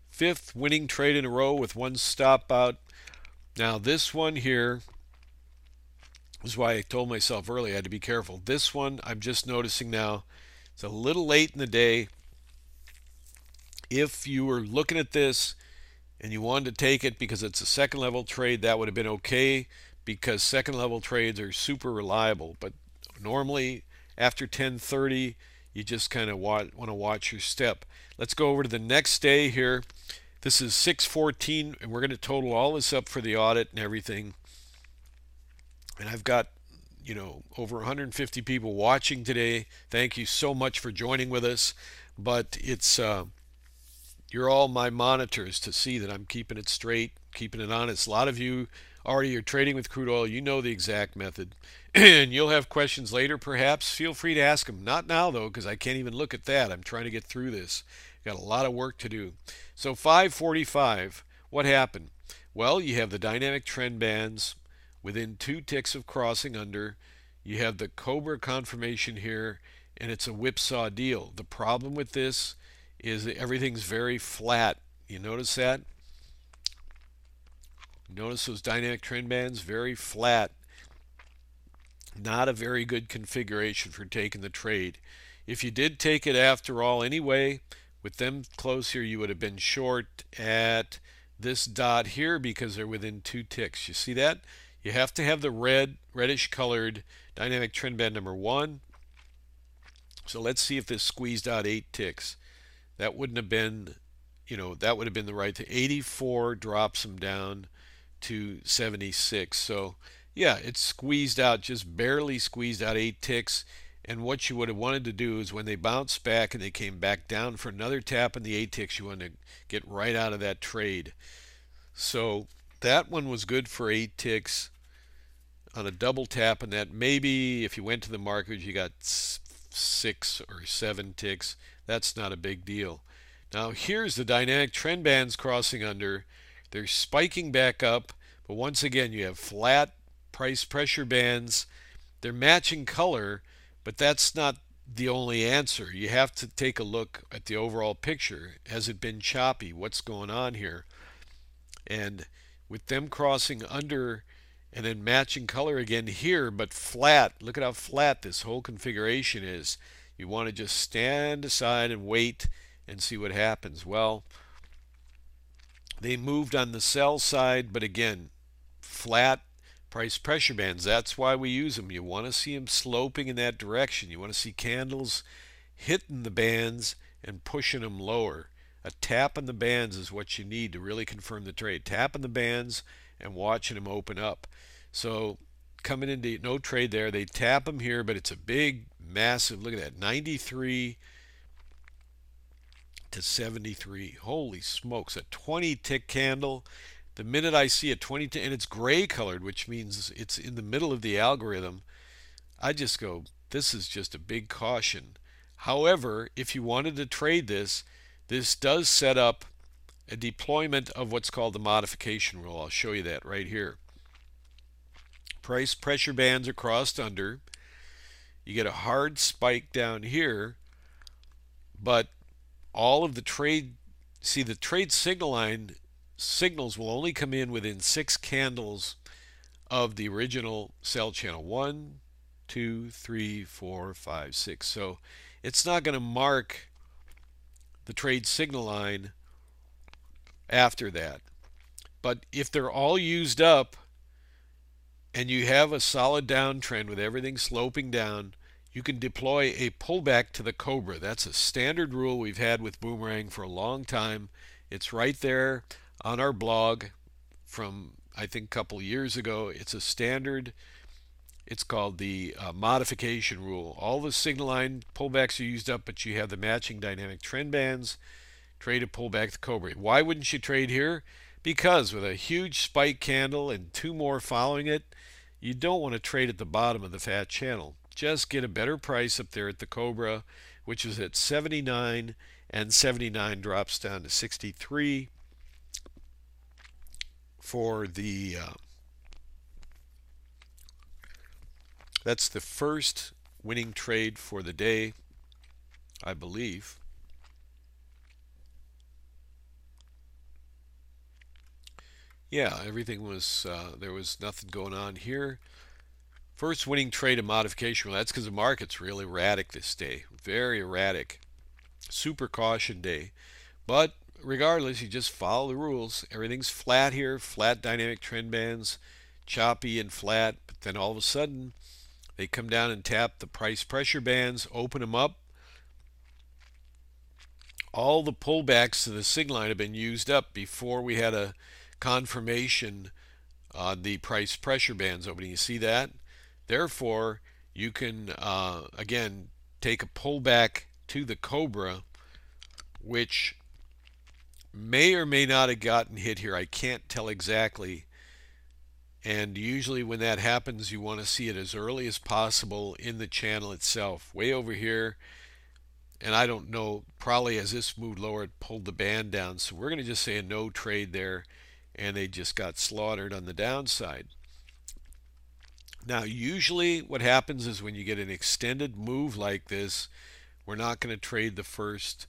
Fifth winning trade in a row with one stop out. Now this one here is why I told myself earlier I had to be careful. This one I'm just noticing now, it's a little late in the day. If you were looking at this and you wanted to take it because it's a second level trade, that would have been okay, because second level trades are super reliable. But normally after 10:30 you just kind of want to watch your step. Let's go over to the next day here. This is 6:14 and we're going to total all this up for the audit and everything. And I've got, over 150 people watching today. Thank you so much for joining with us. But it's you're all my monitors to see that I'm keeping it straight, keeping it honest. A lot of you already are trading with crude oil. You know the exact method. And you'll have questions later, perhaps. Feel free to ask them. Not now, though, because I can't even look at that. I'm trying to get through this. Got a lot of work to do. So 5:45, what happened? Well, you have the dynamic trend bands within 2 ticks of crossing under. You have the Cobra confirmation here, and it's a whipsaw deal. The problem with this is that everything's very flat. You notice that? Notice those dynamic trend bands? Very flat. Not a very good configuration for taking the trade. If you did take it after all anyway, with them close here, you would have been short at this dot here because they're within 2 ticks. You see that? You have to have the reddish colored dynamic trend band number 1. So let's see if this squeezed out 8 ticks. That wouldn't have been, that would have been the right thing. 84 drops them down to 76. So yeah, it's squeezed out, just barely squeezed out 8 ticks. And what you would have wanted to do is when they bounced back and they came back down for another tap in the 8 ticks, you want to get right out of that trade. So that one was good for 8 ticks on a double tap, and that maybe if you went to the market you got 6 or 7 ticks. That's not a big deal. Now here's the dynamic trend bands crossing under. They're spiking back up, but once again you have flat price pressure bands. They're matching color, but that's not the only answer. You have to take a look at the overall picture. Has it been choppy? What's going on here? And with them crossing under and then matching color again here, but flat. Look at how flat this whole configuration is. You want to just stand aside and wait and see what happens. Well, they moved on the sell side, but again, flat price pressure bands. That's why we use them. You want to see them sloping in that direction. You want to see candles hitting the bands and pushing them lower. A tap on the bands is what you need to really confirm the trade. Tap on the bands and watching them open up. So coming into no trade there, they tap them here, but it's a big, massive, look at that, 93 to 73. Holy smokes, a 20 tick candle. The minute I see a 20 tick, and it's gray colored, which means it's in the middle of the algorithm, I just go, this is just a big caution. However, if you wanted to trade this, this does set up a deployment of what's called the modification rule. I'll show you that right here. Price pressure bands are crossed under. You get a hard spike down here, but all of the trade, see the trade signal line signals will only come in within 6 candles of the original sell channel. 1, 2, 3, 4, 5, 6. So it's not going to mark the trade signal line after that. But if they're all used up and you have a solid downtrend with everything sloping down, you can deploy a pullback to the Cobra. That's a standard rule we've had with Boomerang for a long time. It's right there on our blog from I think a couple years ago. It's a standard It's called the modification rule. All the signal line pullbacks are used up, but you have the matching dynamic trend bands. Trade a pullback to Cobra. Why wouldn't you trade here? Because with a huge spike candle and two more following it, you don't want to trade at the bottom of the fat channel. Just get a better price up there at the Cobra, which is at 79, and 79 drops down to 63 for the that's the first winning trade for the day, I believe. Yeah, everything was there was nothing going on here. First winning trade of modification. Well, that's because the market's really erratic this day. Very erratic. Super caution day. But regardless, you just follow the rules. Everything's flat here, flat dynamic trend bands, choppy and flat. But then all of a sudden, they come down and tap the price pressure bands, open them up. All the pullbacks to the signal line have been used up before we had a confirmation on the price pressure bands opening. You see that? Therefore, you can, again, take a pullback to the Cobra, which may or may not have gotten hit here. I can't tell exactly. And usually when that happens, you want to see it as early as possible in the channel itself. Way over here, and I don't know, probably as this moved lower, it pulled the band down. So we're going to just say a no trade there, and they just got slaughtered on the downside. Now, usually what happens is when you get an extended move like this, we're not going to trade the first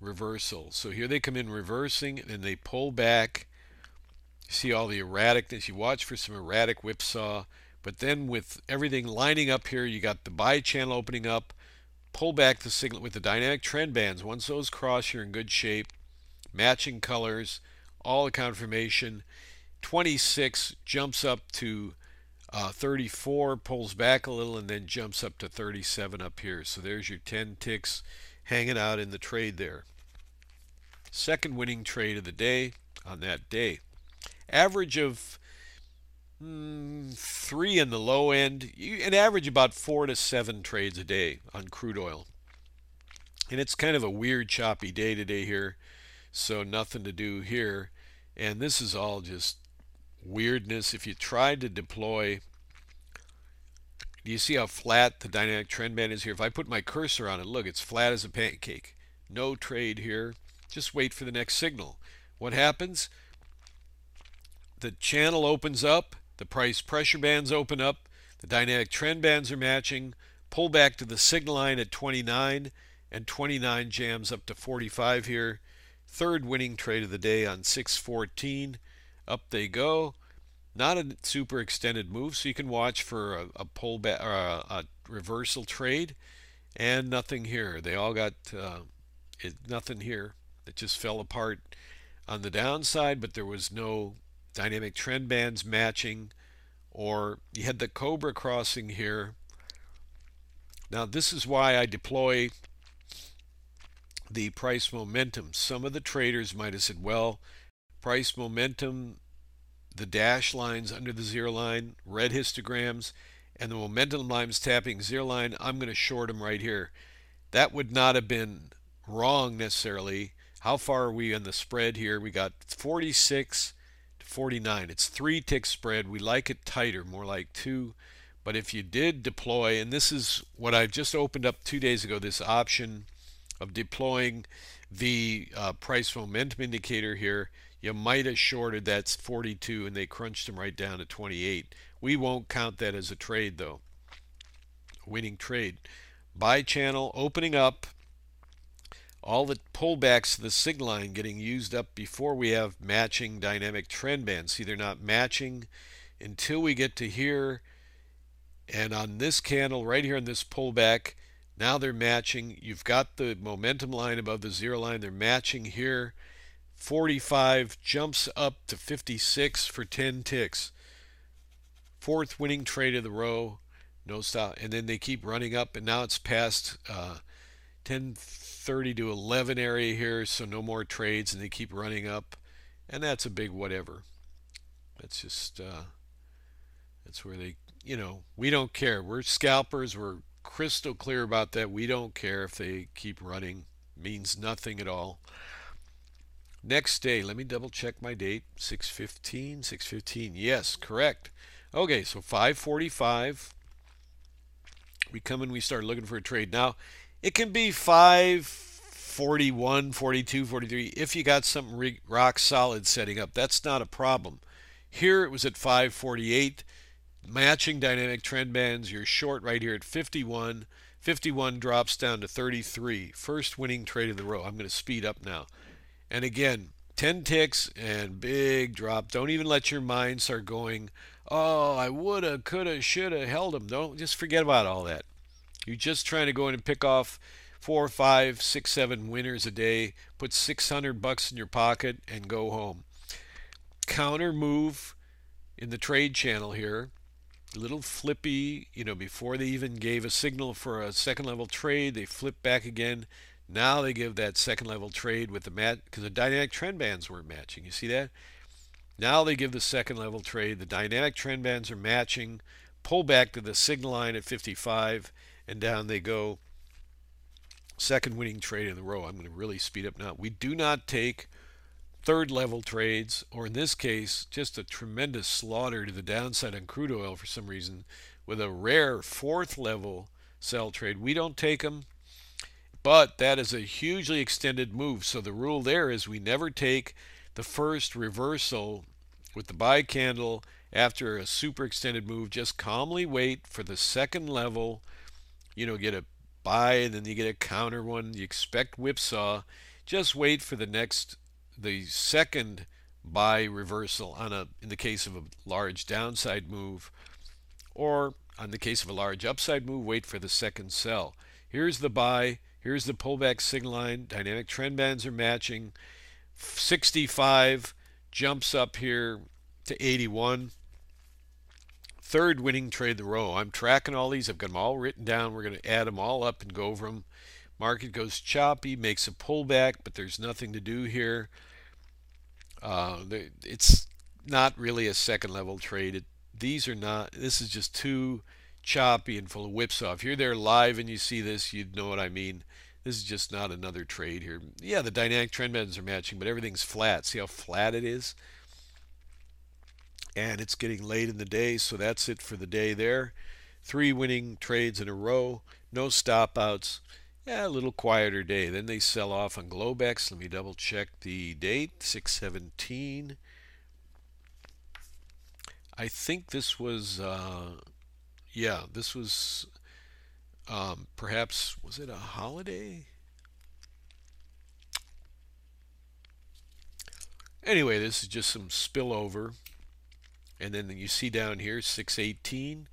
reversal. So here they come in reversing, and they pull back. You see all the erraticness. You watch for some erratic whipsaw. But then with everything lining up here, you got the buy channel opening up, pull back the signal with the dynamic trend bands. Once those cross, you're in good shape. Matching colors, all the confirmation. 26 jumps up to 34, pulls back a little, and then jumps up to 37 up here. So there's your 10 ticks hanging out in the trade there. Second winning trade of the day on that day. Average of 3 in the low end. An average about 4 to 7 trades a day on crude oil. And it's kind of a weird, choppy day today here. So nothing to do here. And this is all just weirdness. If you tried to deploy, do you see how flat the dynamic trend band is here? If I put my cursor on it, look, it's flat as a pancake. No trade here. Just wait for the next signal. What happens? The channel opens up, the price pressure bands open up, the dynamic trend bands are matching, pull back to the signal line at 29, and 29 jams up to 45 here. Third winning trade of the day on 614. Up they go. Not a super extended move, so you can watch for a pullback or a reversal trade, and nothing here. They all got nothing here. It just fell apart on the downside, but there was no dynamic trend bands matching, or you had the Cobra crossing here. Now this is why I deploy the price momentum. Some of the traders might have said, well, price momentum, the dash lines under the zero line, red histograms, and the momentum lines tapping zero line, I'm going to short them right here. That would not have been wrong necessarily. How far are we on the spread here? We got 46 to 49. It's 3 tick spread. We like it tighter, more like 2. But if you did deploy, and this is what I just opened up 2 days ago, this option of deploying the price momentum indicator here, you might have shorted that's 42 and they crunched them right down to 28. We won't count that as a trade though. Winning trade. Buy channel opening up. All the pullbacks to the signal line getting used up before we have matching dynamic trend bands. See, they're not matching until we get to here. And on this candle right here in this pullback, now they're matching. You've got the momentum line above the zero line. They're matching here. 45 jumps up to 56 for 10 ticks. Fourth winning trade of the row. No stop. And then they keep running up, and now it's past 10:30 to 11 area here, so no more trades, and they keep running up. And that's a big whatever. That's just That's where they, we don't care. We're scalpers. We're crystal clear about that. We don't care if they keep running. Means nothing at all. Next day, let me double check my date. 6:15, 6:15. Yes, correct. Okay, so 5:45. We come and we start looking for a trade. Now, it can be 5:41, 42, 43 if you got something rock solid setting up. That's not a problem. Here it was at 5:48. Matching dynamic trend bands. You're short right here at 51. 51 drops down to 33. First winning trade of the row. I'm going to speed up now. And again, 10 ticks and big drop. Don't even let your mind start going, oh, I woulda, coulda, shoulda held them. Don't just forget about all that. You're just trying to go in and pick off 4, 5, 6, 7 winners a day, put $600 in your pocket, and go home. Counter move in the trade channel here. A little flippy, before they even gave a signal for a second level trade, they flip back again. Now they give that second level trade with the match because the dynamic trend bands weren't matching. You see that? Now they give the second level trade. The dynamic trend bands are matching. Pull back to the signal line at 55, and down they go. Second winning trade in the row. I'm going to really speed up now. We do not take third level trades, or in this case, just a tremendous slaughter to the downside on crude oil for some reason, with a rare fourth level sell trade. We don't take them. But that is a hugely extended move. So the rule there is we never take the first reversal with the buy candle after a super extended move. Just calmly wait for the second level. Get a buy and then you get a counter one. You expect whipsaw. Just wait for the second buy reversal in the case of a large downside move, or in the case of a large upside move, wait for the second sell. Here's the buy. Here's the pullback signal line. Dynamic trend bands are matching. 65 jumps up here to 81. Third winning trade of the row. I'm tracking all these. I've got them all written down. We're going to add them all up and go over them. Market goes choppy, makes a pullback, but there's nothing to do here. It's not really a second level trade. These are not. This is just too choppy and full of whipsaw. If you're there live and you see this, you'd know what I mean. This is just not another trade here. Yeah, the dynamic trend bands are matching, but everything's flat. See how flat it is? And it's getting late in the day, so that's it for the day there. 3 winning trades in a row. No stop outs. Yeah, a little quieter day. Then they sell off on Globex. Let me double check the date. 6/17. I think this was this was perhaps, was it a holiday? Anyway, this is just some spillover. And then you see down here 6/18.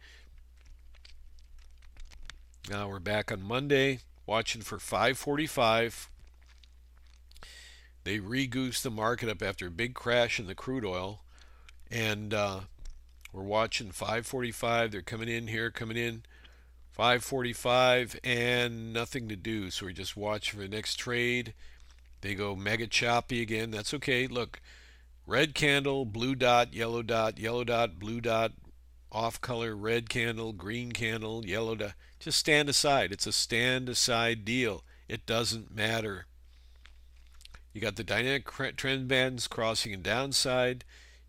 Now we're back on Monday, watching for 5:45. They re-goosed the market up after a big crash in the crude oil. And we're watching 5:45. They're coming in here, coming in 5:45, and nothing to do. So we're just watching for the next trade. They go mega choppy again. That's okay. Look, red candle, blue dot, yellow dot, blue dot, off color, red candle, green candle, yellow dot. Just stand aside. It's a stand aside deal. It doesn't matter. You got the dynamic trend bands crossing and downside.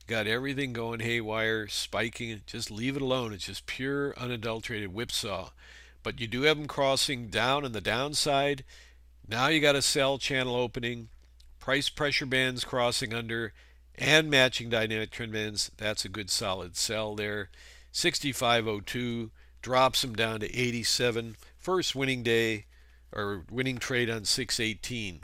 Got everything going haywire, spiking. Just leave it alone. It's just pure, unadulterated whipsaw. But you do have them crossing down on the downside. Now you got a sell channel opening, price pressure bands crossing under, and matching dynamic trend bands. That's a good solid sell there. 65.02 drops them down to 87. First winning day, or winning trade on 6/18.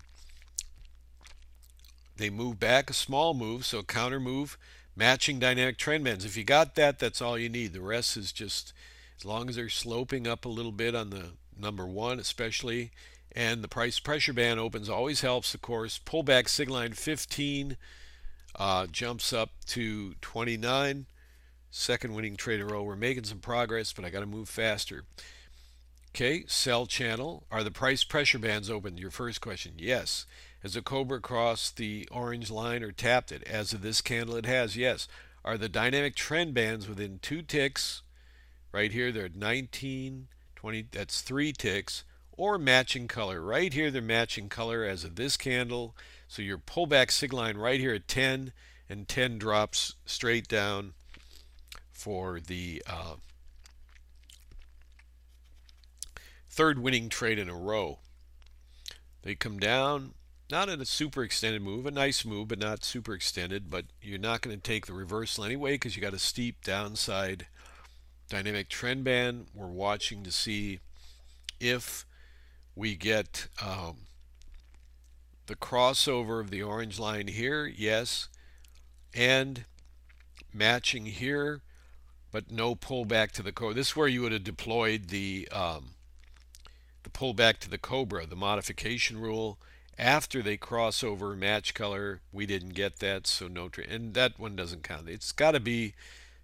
They move back a small move, so counter move, matching dynamic trend bands. If you got that, that's all you need. The rest is just, as long as they're sloping up a little bit on the number one especially, and the price pressure band opens, always helps, of course. Pullback signal line 15 jumps up to 29. Second winning trade in a row. We're making some progress, but I got to move faster. Okay, sell channel. Are the price pressure bands open? Your first question. Yes. Has the Cobra crossed the orange line or tapped it? As of this candle, it has. Yes. are the dynamic trend bands within 2 ticks. Right here, they're 19, 20, that's 3 ticks, or matching color. Right here, they're matching color as of this candle. So your pullback sig line right here at 10, and 10 drops straight down for the third winning trade in a row. They come down, not in a super extended move, a nice move, but not super extended. But you're not going to take the reversal anyway because you got a steep downside dynamic trend band. We're watching to see if we get the crossover of the orange line here, yes, and matching here, but no pullback to the Cobra. This is where you would have deployed the pullback to the Cobra, the modification rule. After they cross over match color, we didn't get that, so no trade, and that one doesn't count. It's got to be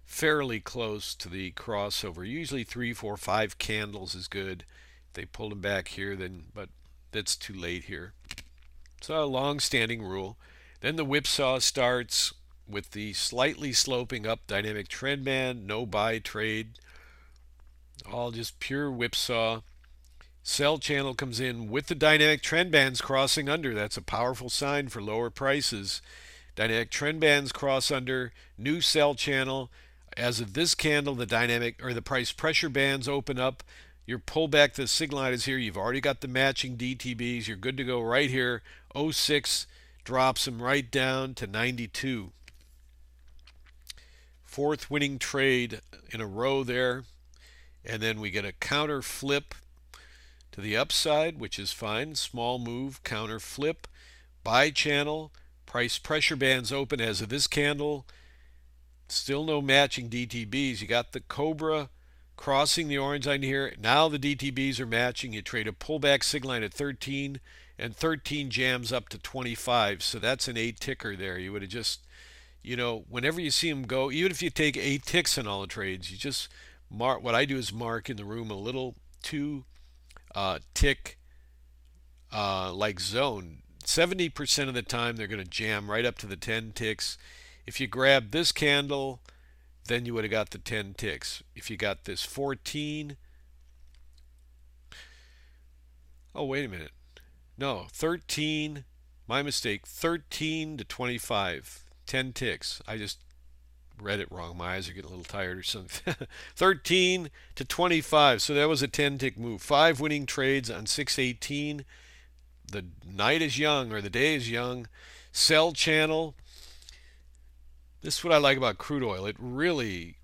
fairly close to the crossover. Usually 3, 4, 5 candles is good. If they pull them back here, then, but that's too late here. So a long-standing rule. Then the whipsaw starts with the slightly sloping up dynamic trend band, no buy trade, all just pure whipsaw. Sell channel comes in with the dynamic trend bands crossing under. That's a powerful sign for lower prices. Dynamic trend bands cross under, new sell channel. As of this candle, the dynamic or the price pressure bands open up. Your pullback to the sig line is here. You've already got the matching DTBs. You're good to go right here. 06 drops them right down to 92. Fourth winning trade in a row there. And then we get a counter flip to the upside, which is fine. Small move, counter flip. Buy channel. Price pressure bands open as of this candle. Still no matching DTBs. You got the Cobra crossing the orange line here. Now the DTBs are matching. You trade a pullback sig line at 13, and 13 jams up to 25. So that's an 8 ticker there. You would have just, whenever you see them go, even if you take 8 ticks in all the trades, you just mark. What I do is mark in the room a little 2 tick like zone. 70% of the time they're going to jam right up to the 10 ticks. If you grab this candle, then you would have got the 10 ticks. If you got this 14, oh, wait a minute. No, 13, my mistake, 13 to 25, 10 ticks. I just read it wrong. My eyes are getting a little tired or something. 13 to 25, so that was a 10 tick move. 5 winning trades on 618. The night is young, or the day is young. Sell channel. This is what I like about crude oil. It really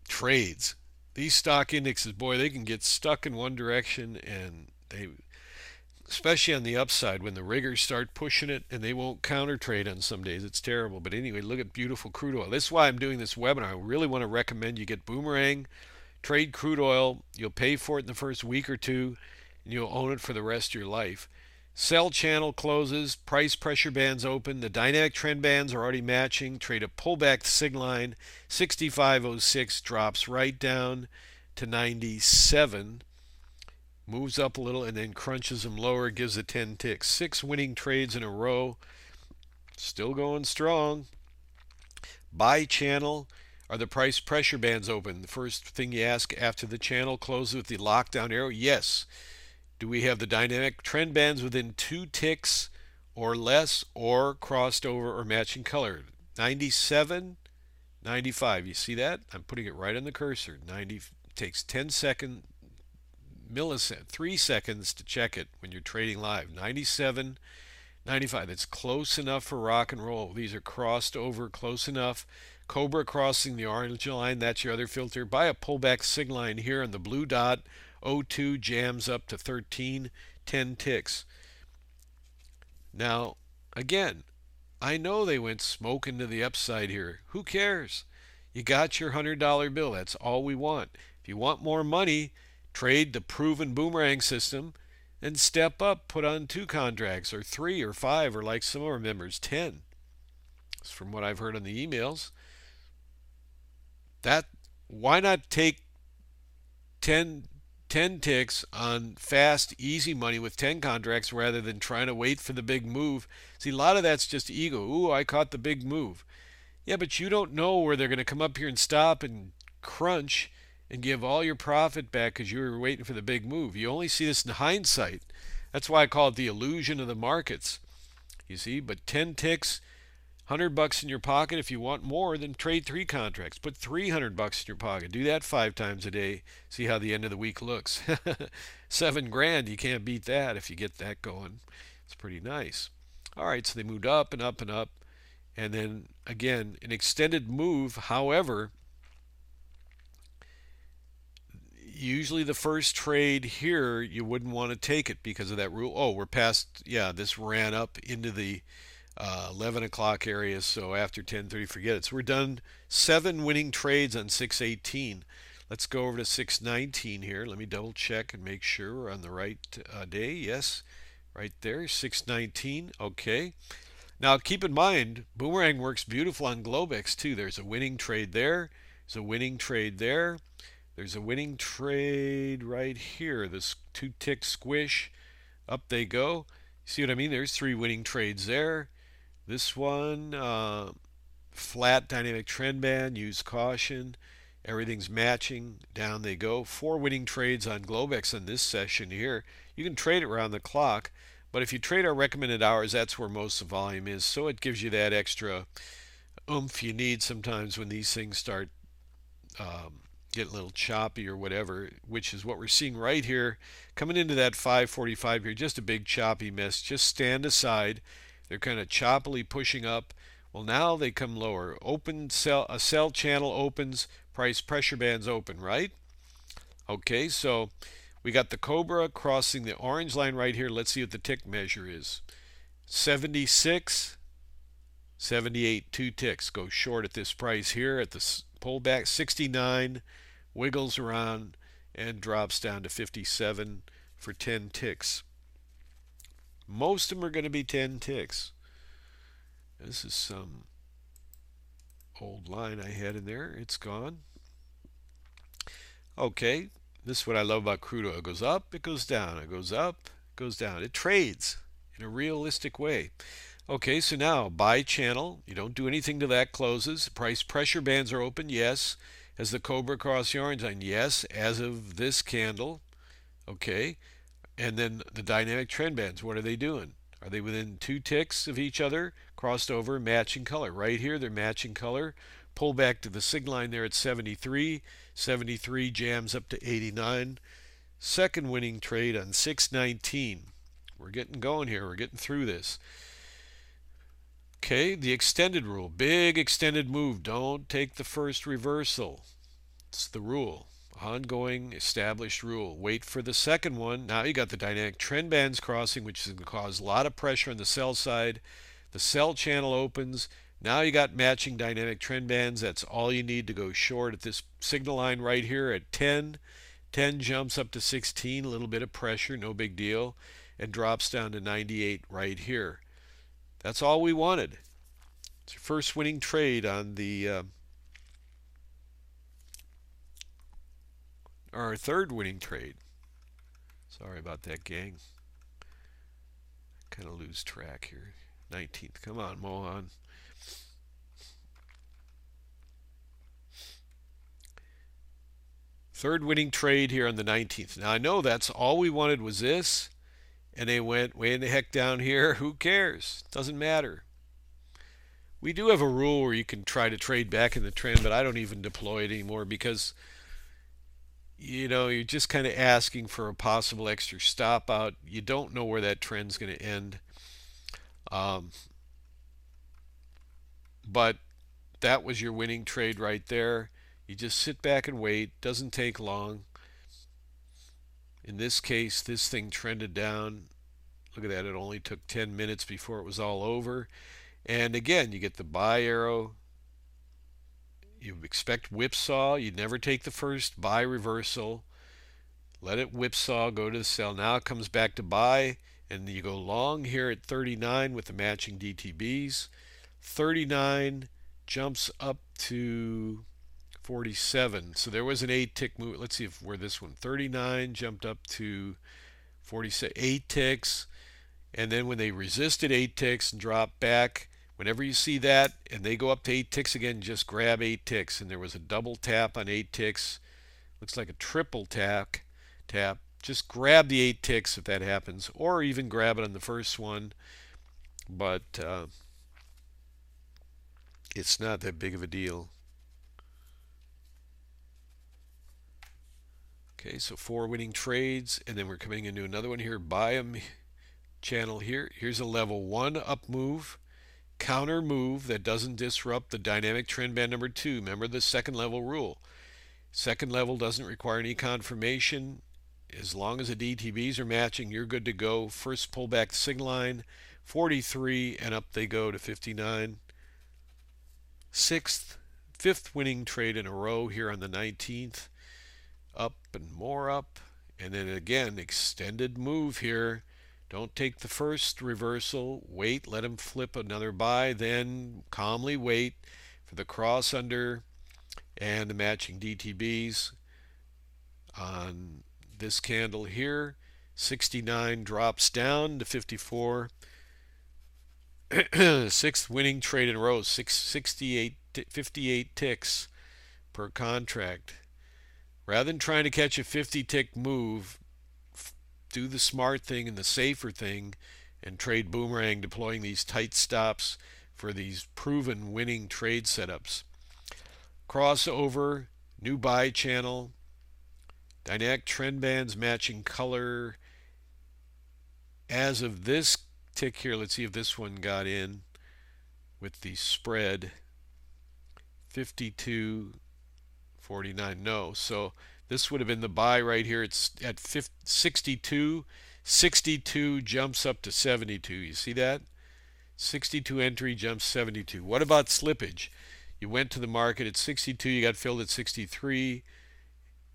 trades. These stock indexes, boy, they can get stuck in one direction, and they, especially on the upside, when the riggers start pushing it, and they won't counter trade on some days. It's terrible. But anyway, look at beautiful crude oil. This is why I'm doing this webinar. I really want to recommend you get Boomerang, trade crude oil. You'll pay for it in the first week or two, and you'll own it for the rest of your life. Sell channel closes, price pressure bands open, the dynamic trend bands are already matching, trade a pullback sig line, 65.06 drops right down to 97, moves up a little and then crunches them lower, gives a 10 ticks. 6 winning trades in a row, still going strong. Buy channel, are the price pressure bands open? The first thing you ask after the channel closes with the lockdown arrow, yes. Do we have the dynamic trend bands within 2 ticks or less, or crossed over or matching color? 97, 95. You see that? I'm putting it right on the cursor. 90 takes 10 seconds, 3 seconds to check it when you're trading live. 97, 95. That's close enough for rock and roll. These are crossed over close enough. Cobra crossing the orange line. That's your other filter. Buy a pullback sig line here on the blue dot. 02 jams up to 13, 10 ticks. Now, again, I know they went smoking to the upside here. Who cares? You got your $100 bill. That's all we want. If you want more money, trade the proven Boomerang system and step up, put on 2 contracts or 3 or 5 or like some of our members, 10. That's from what I've heard on the emails. Why not take 10 ticks on fast, easy money with 10 contracts rather than trying to wait for the big move? See, a lot of that's just ego. Ooh, I caught the big move. Yeah, but you don't know where they're going to come up here and stop and crunch and give all your profit back because you were waiting for the big move. You only see this in hindsight. That's why I call it the illusion of the markets. You see, but 10 ticks, $100 in your pocket. If you want more, then trade 3 contracts. Put $300 in your pocket. Do that 5 times a day. See how the end of the week looks. 7 grand, you can't beat that if you get that going. It's pretty nice. All right, so they moved up and up and up. And then again, an extended move. However, usually the first trade here, you wouldn't want to take it because of that rule. Oh, we're past, yeah, this ran up into the 11 o'clock area, so after 10:30, forget it. So we're done 7 winning trades on 618. Let's go over to 619 here. Let me double check and make sure we're on the right day. Yes, right there, 619. Okay. Now keep in mind, Boomerang works beautiful on Globex too. There's a winning trade there. There's a winning trade there. There's a winning trade right here. This 2 tick squish. Up they go. See what I mean? There's 3 winning trades there. This one, flat dynamic trend band, use caution. Everything's matching. Down they go. 4 winning trades on Globex in this session here. You can trade it around the clock, but if you trade our recommended hours, that's where most of the volume is. So it gives you that extra oomph you need sometimes when these things start get a little choppy or whatever, which is what we're seeing right here. Coming into that 545 here, just a big choppy mess. Just stand aside. They're kind of choppily pushing up. Well, now they come lower. Open sell, a sell channel opens, price pressure bands open, right? Okay, so we got the Cobra crossing the orange line right here. Let's see what the tick measure is. 76, 78, 2 ticks. Go short at this price here at the pullback. 69, wiggles around and drops down to 57 for 10 ticks. Most of them are going to be 10 ticks. This is some old line I had in there. It's gone. Okay, this is what I love about crude oil. It goes up, it goes down, it goes up, it goes down. It trades in a realistic way. Okay, so now buy channel. You don't do anything till that closes. Price pressure bands are open, yes. Has the Cobra crossed the orange line? Yes, as of this candle. Okay, and then the dynamic trend bands, what are they doing? Are they within 2 ticks of each other? Crossed over, matching color. Right here, they're matching color. Pull back to the sig line there at 73. 73 jams up to 89. Second winning trade on 619. We're getting going here. We're getting through this. Okay, the extended rule. Big extended move. Don't take the first reversal. It's the rule. Ongoing established rule. Wait for the second one. Now you got the dynamic trend bands crossing, which is going to cause a lot of pressure on the sell side. The sell channel opens. Now you got matching dynamic trend bands. That's all you need to go short at this signal line right here at 10. 10 jumps up to 16, a little bit of pressure, no big deal, and drops down to 98 right here. That's all we wanted. It's your first winning trade on the our third winning trade. Sorry about that, gang. Kind of lose track here. 19th. Come on, Mohan. Third winning trade here on the 19th. Now I know that's all we wanted was this, and they went way in the heck down here. Who cares? Doesn't matter. We do have a rule where you can try to trade back in the trend, but I don't even deploy it anymore because you're just kind of asking for a possible extra stop out. You don't know where that trend's going to end. But that was your winning trade right there. You just sit back and wait. Doesn't take long. In this case, this thing trended down. Look at that. It only took 10 minutes before it was all over. And again, you get the buy arrow. You expect whipsaw. You never take the first buy reversal. Let it whipsaw, go to the sell. Now it comes back to buy, and you go long here at 39 with the matching DTBs. 39 jumps up to 47. So there was an 8-tick move. Let's see if we're this one. 39 jumped up to 46. 8 ticks. And then when they resisted 8 ticks and dropped back, Whenever you see that and they go up to 8 ticks again, just grab 8 ticks. And there was a double tap on 8 ticks. Looks like a triple tap. Just grab the 8 ticks if that happens, or even grab it on the first one. But it's not that big of a deal. Okay, so 4 winning trades, and then we're coming into another one here. Buy a channel here. Here's a level 1 up move. Counter move that doesn't disrupt the dynamic trend band number 2. Remember the second level rule. Second level doesn't require any confirmation. As long as the DTBs are matching, you're good to go. First pullback signal line, 43, and up they go to 59. Fifth winning trade in a row here on the 19th. Up and more up. And then again, extended move here. Don't take the first reversal. Wait, let him flip another buy. Then calmly wait for the cross under and the matching DTBs on this candle here. 69 drops down to 54. Sixth winning trade in a row. 58 ticks per contract. Rather than trying to catch a 50 tick move, do the smart thing and the safer thing and trade Boomerang, deploying these tight stops for these proven winning trade setups. Crossover, new buy channel, dynamic trend bands matching color. As of this tick here, let's see if this one got in with the spread. 52.49, no. So this would have been the buy right here. It's at 62. 62 jumps up to 72. You see that? 62 entry jumps 72. What about slippage? You went to the market at 62, you got filled at 63.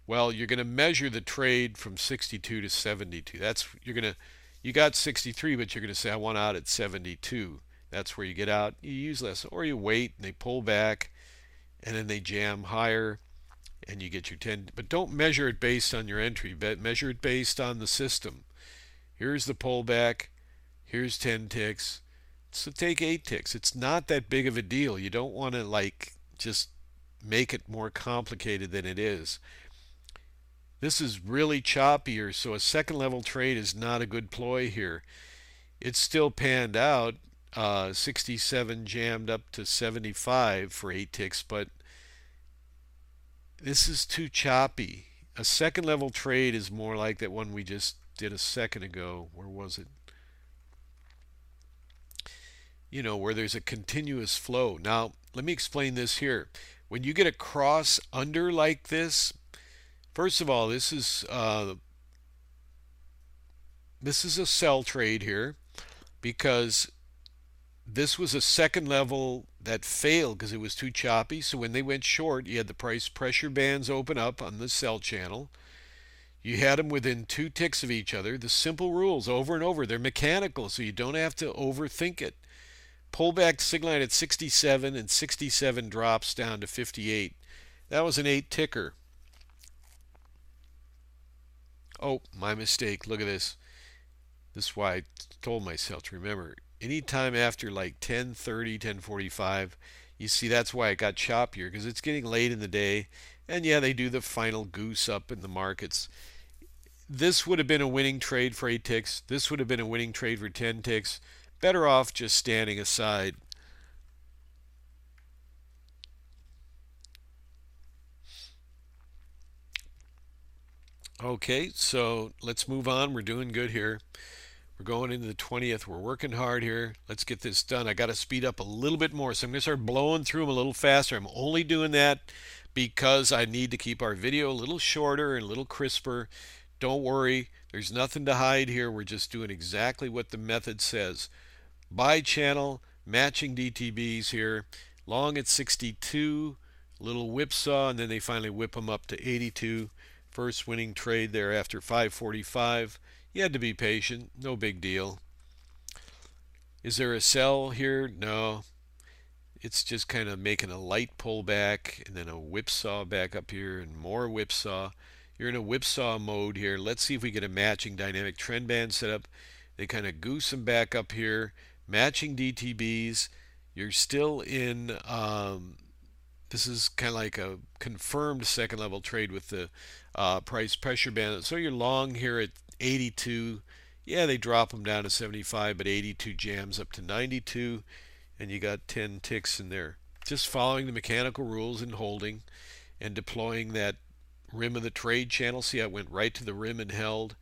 Well, you're going to measure the trade from 62 to 72. You got 63, but you're going to say I want out at 72. That's where you get out. You use less, or you wait and they pull back and then they jam higher and you get your 10. But don't measure it based on your entry, but measure it based on the system. Here's the pullback. Here's 10 ticks. So take 8 ticks. It's not that big of a deal. You don't want to just make it more complicated than it is. This is really choppier, so a second level trade is not a good ploy here. It's still panned out. 67 jammed up to 75 for 8 ticks, but this is too choppy. A second level trade is more like that one we just did a second ago. Where was it? You know, where there's a continuous flow. Now, let me explain this here. When you get a cross under like this, first of all, this is a sell trade here because this was a second level that failed because it was too choppy. So when they went short, you had the price pressure bands open up on the sell channel. You had them within 2 ticks of each other. The simple rules over and over. They're mechanical, so you don't have to overthink it. Pullback signal line at 67, and 67 drops down to 58. That was an 8 ticker. Oh, my mistake. Look at this. This is why I told myself to remember. Anytime after like 10:30, 10:45, you see that's why it got choppier, because it's getting late in the day. And yeah, they do the final goose up in the markets. This would have been a winning trade for 8 ticks. This would have been a winning trade for 10 ticks. Better off just standing aside. Okay, so let's move on. We're doing good here. We're going into the 20th. We're working hard here. Let's get this done. I got to speed up a little bit more, so I'm going to start blowing through them a little faster. I'm only doing that because I need to keep our video a little shorter and a little crisper. Don't worry, there's nothing to hide here. We're just doing exactly what the method says. Buy channel, matching DTBs here. Long at 62, little whipsaw, and then they finally whip them up to 82. First winning trade there after 545. You had to be patient, no big deal. Is there a sell here? No. It's just kind of making a light pullback and then a whipsaw back up here and more whipsaw. You're in a whipsaw mode here. Let's see if we get a matching dynamic trend band set up. They kind of goose them back up here. Matching DTBs. You're still in, this is kind of like a confirmed second level trade with the price pressure band. So you're long here at 82. Yeah, they drop them down to 75, but 82 jams up to 92, and you got 10 ticks in there. Just following the mechanical rules and holding and deploying that rim of the trade channel. See how it went right to the rim and held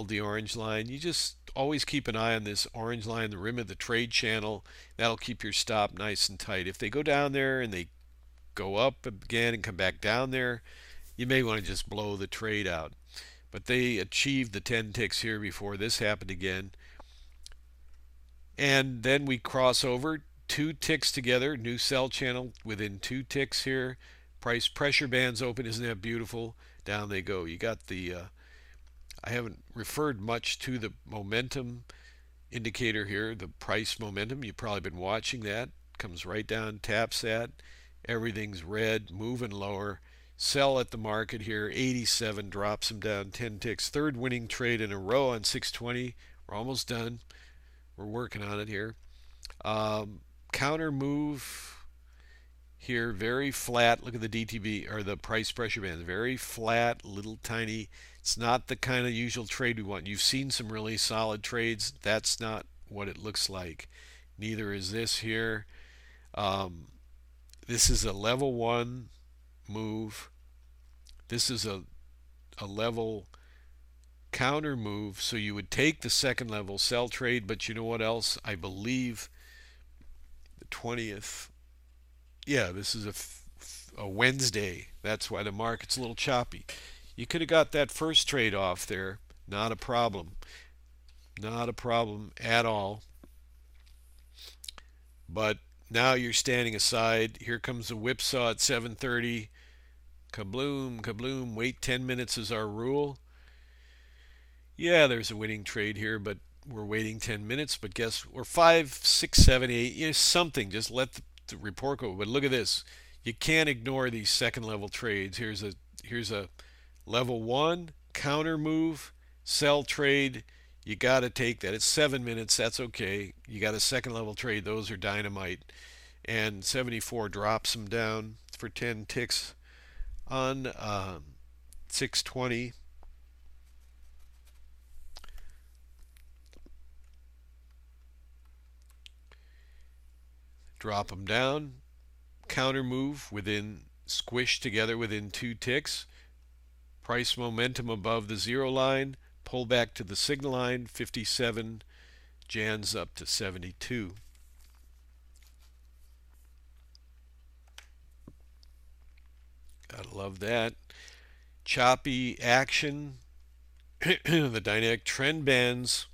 the orange line. You just always keep an eye on this orange line, the rim of the trade channel. That'll keep your stop nice and tight. If they go down there and they go up again and come back down there, you may want to just blow the trade out. But they achieved the 10 ticks here before this happened again. And then we cross over 2 ticks together, new sell channel within 2 ticks here. Price pressure bands open. Isn't that beautiful? Down they go. You got the I haven't referred much to the momentum indicator here, the price momentum. You've probably been watching that. Comes right down, taps that. Everything's red, moving lower. Sell at the market here. 87 drops them down 10 ticks. Third winning trade in a row on 620. We're almost done. We're working on it here. Counter move here, very flat. Look at the DTB or the price pressure band. Very flat, little tiny. It's not the kind of usual trade we want. You've seen some really solid trades. That's not what it looks like. Neither is this here. This is a level 1 move. This is a level counter move. So you would take the second level sell trade, but you know what else? I believe the 20th. Yeah, this is a Wednesday. That's why the market's a little choppy. You could have got that first trade off there. Not a problem. Not a problem at all. But now you're standing aside. Here comes the whipsaw at 7:30. Kabloom, kabloom. Wait 10 minutes is our rule. Yeah, there's a winning trade here, but we're waiting 10 minutes. But guess we're 5, 6, 7, 8. You know, something. Just let the report go. But look at this. You can't ignore these second level trades. Here's a level 1 counter move, sell trade. You got to take that. It's 7 minutes. That's okay. You got a second level trade. Those are dynamite. And 74 drops them down for 10 ticks on 620. Drop them down. Counter move within, squish together within 2 ticks. Price momentum above the zero line. Pull back to the signal line. 57. Jan's up to 72. Gotta love that. Choppy action. The dynamic trend bands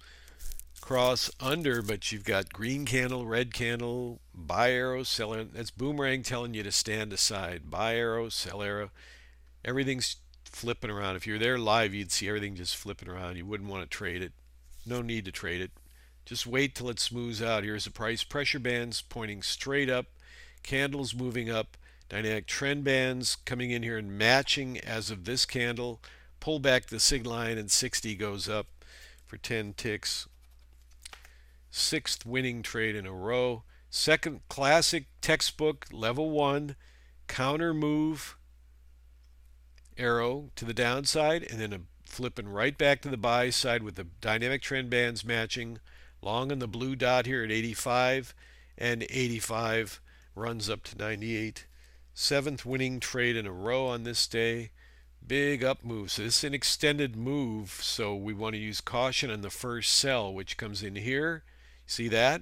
cross under, but you've got green candle, red candle, buy arrow, sell arrow. That's Boomerang telling you to stand aside. Buy arrow, sell arrow. Everything's flipping around. If you're there live, you'd see everything just flipping around. You wouldn't want to trade it. No need to trade it. Just wait till it smooths out. Here's the price pressure bands pointing straight up. Candles moving up. Dynamic trend bands coming in here and matching as of this candle. Pull back the signal line and 60 goes up for 10 ticks. 6th winning trade in a row. Second classic textbook level 1 counter move arrow to the downside, and then a flipping right back to the buy side with the dynamic trend bands matching. Long on the blue dot here at 85, and 85 runs up to 98. 7th winning trade in a row on this day. Big up move. So this is an extended move, so we want to use caution on the first sell, which comes in here. See that?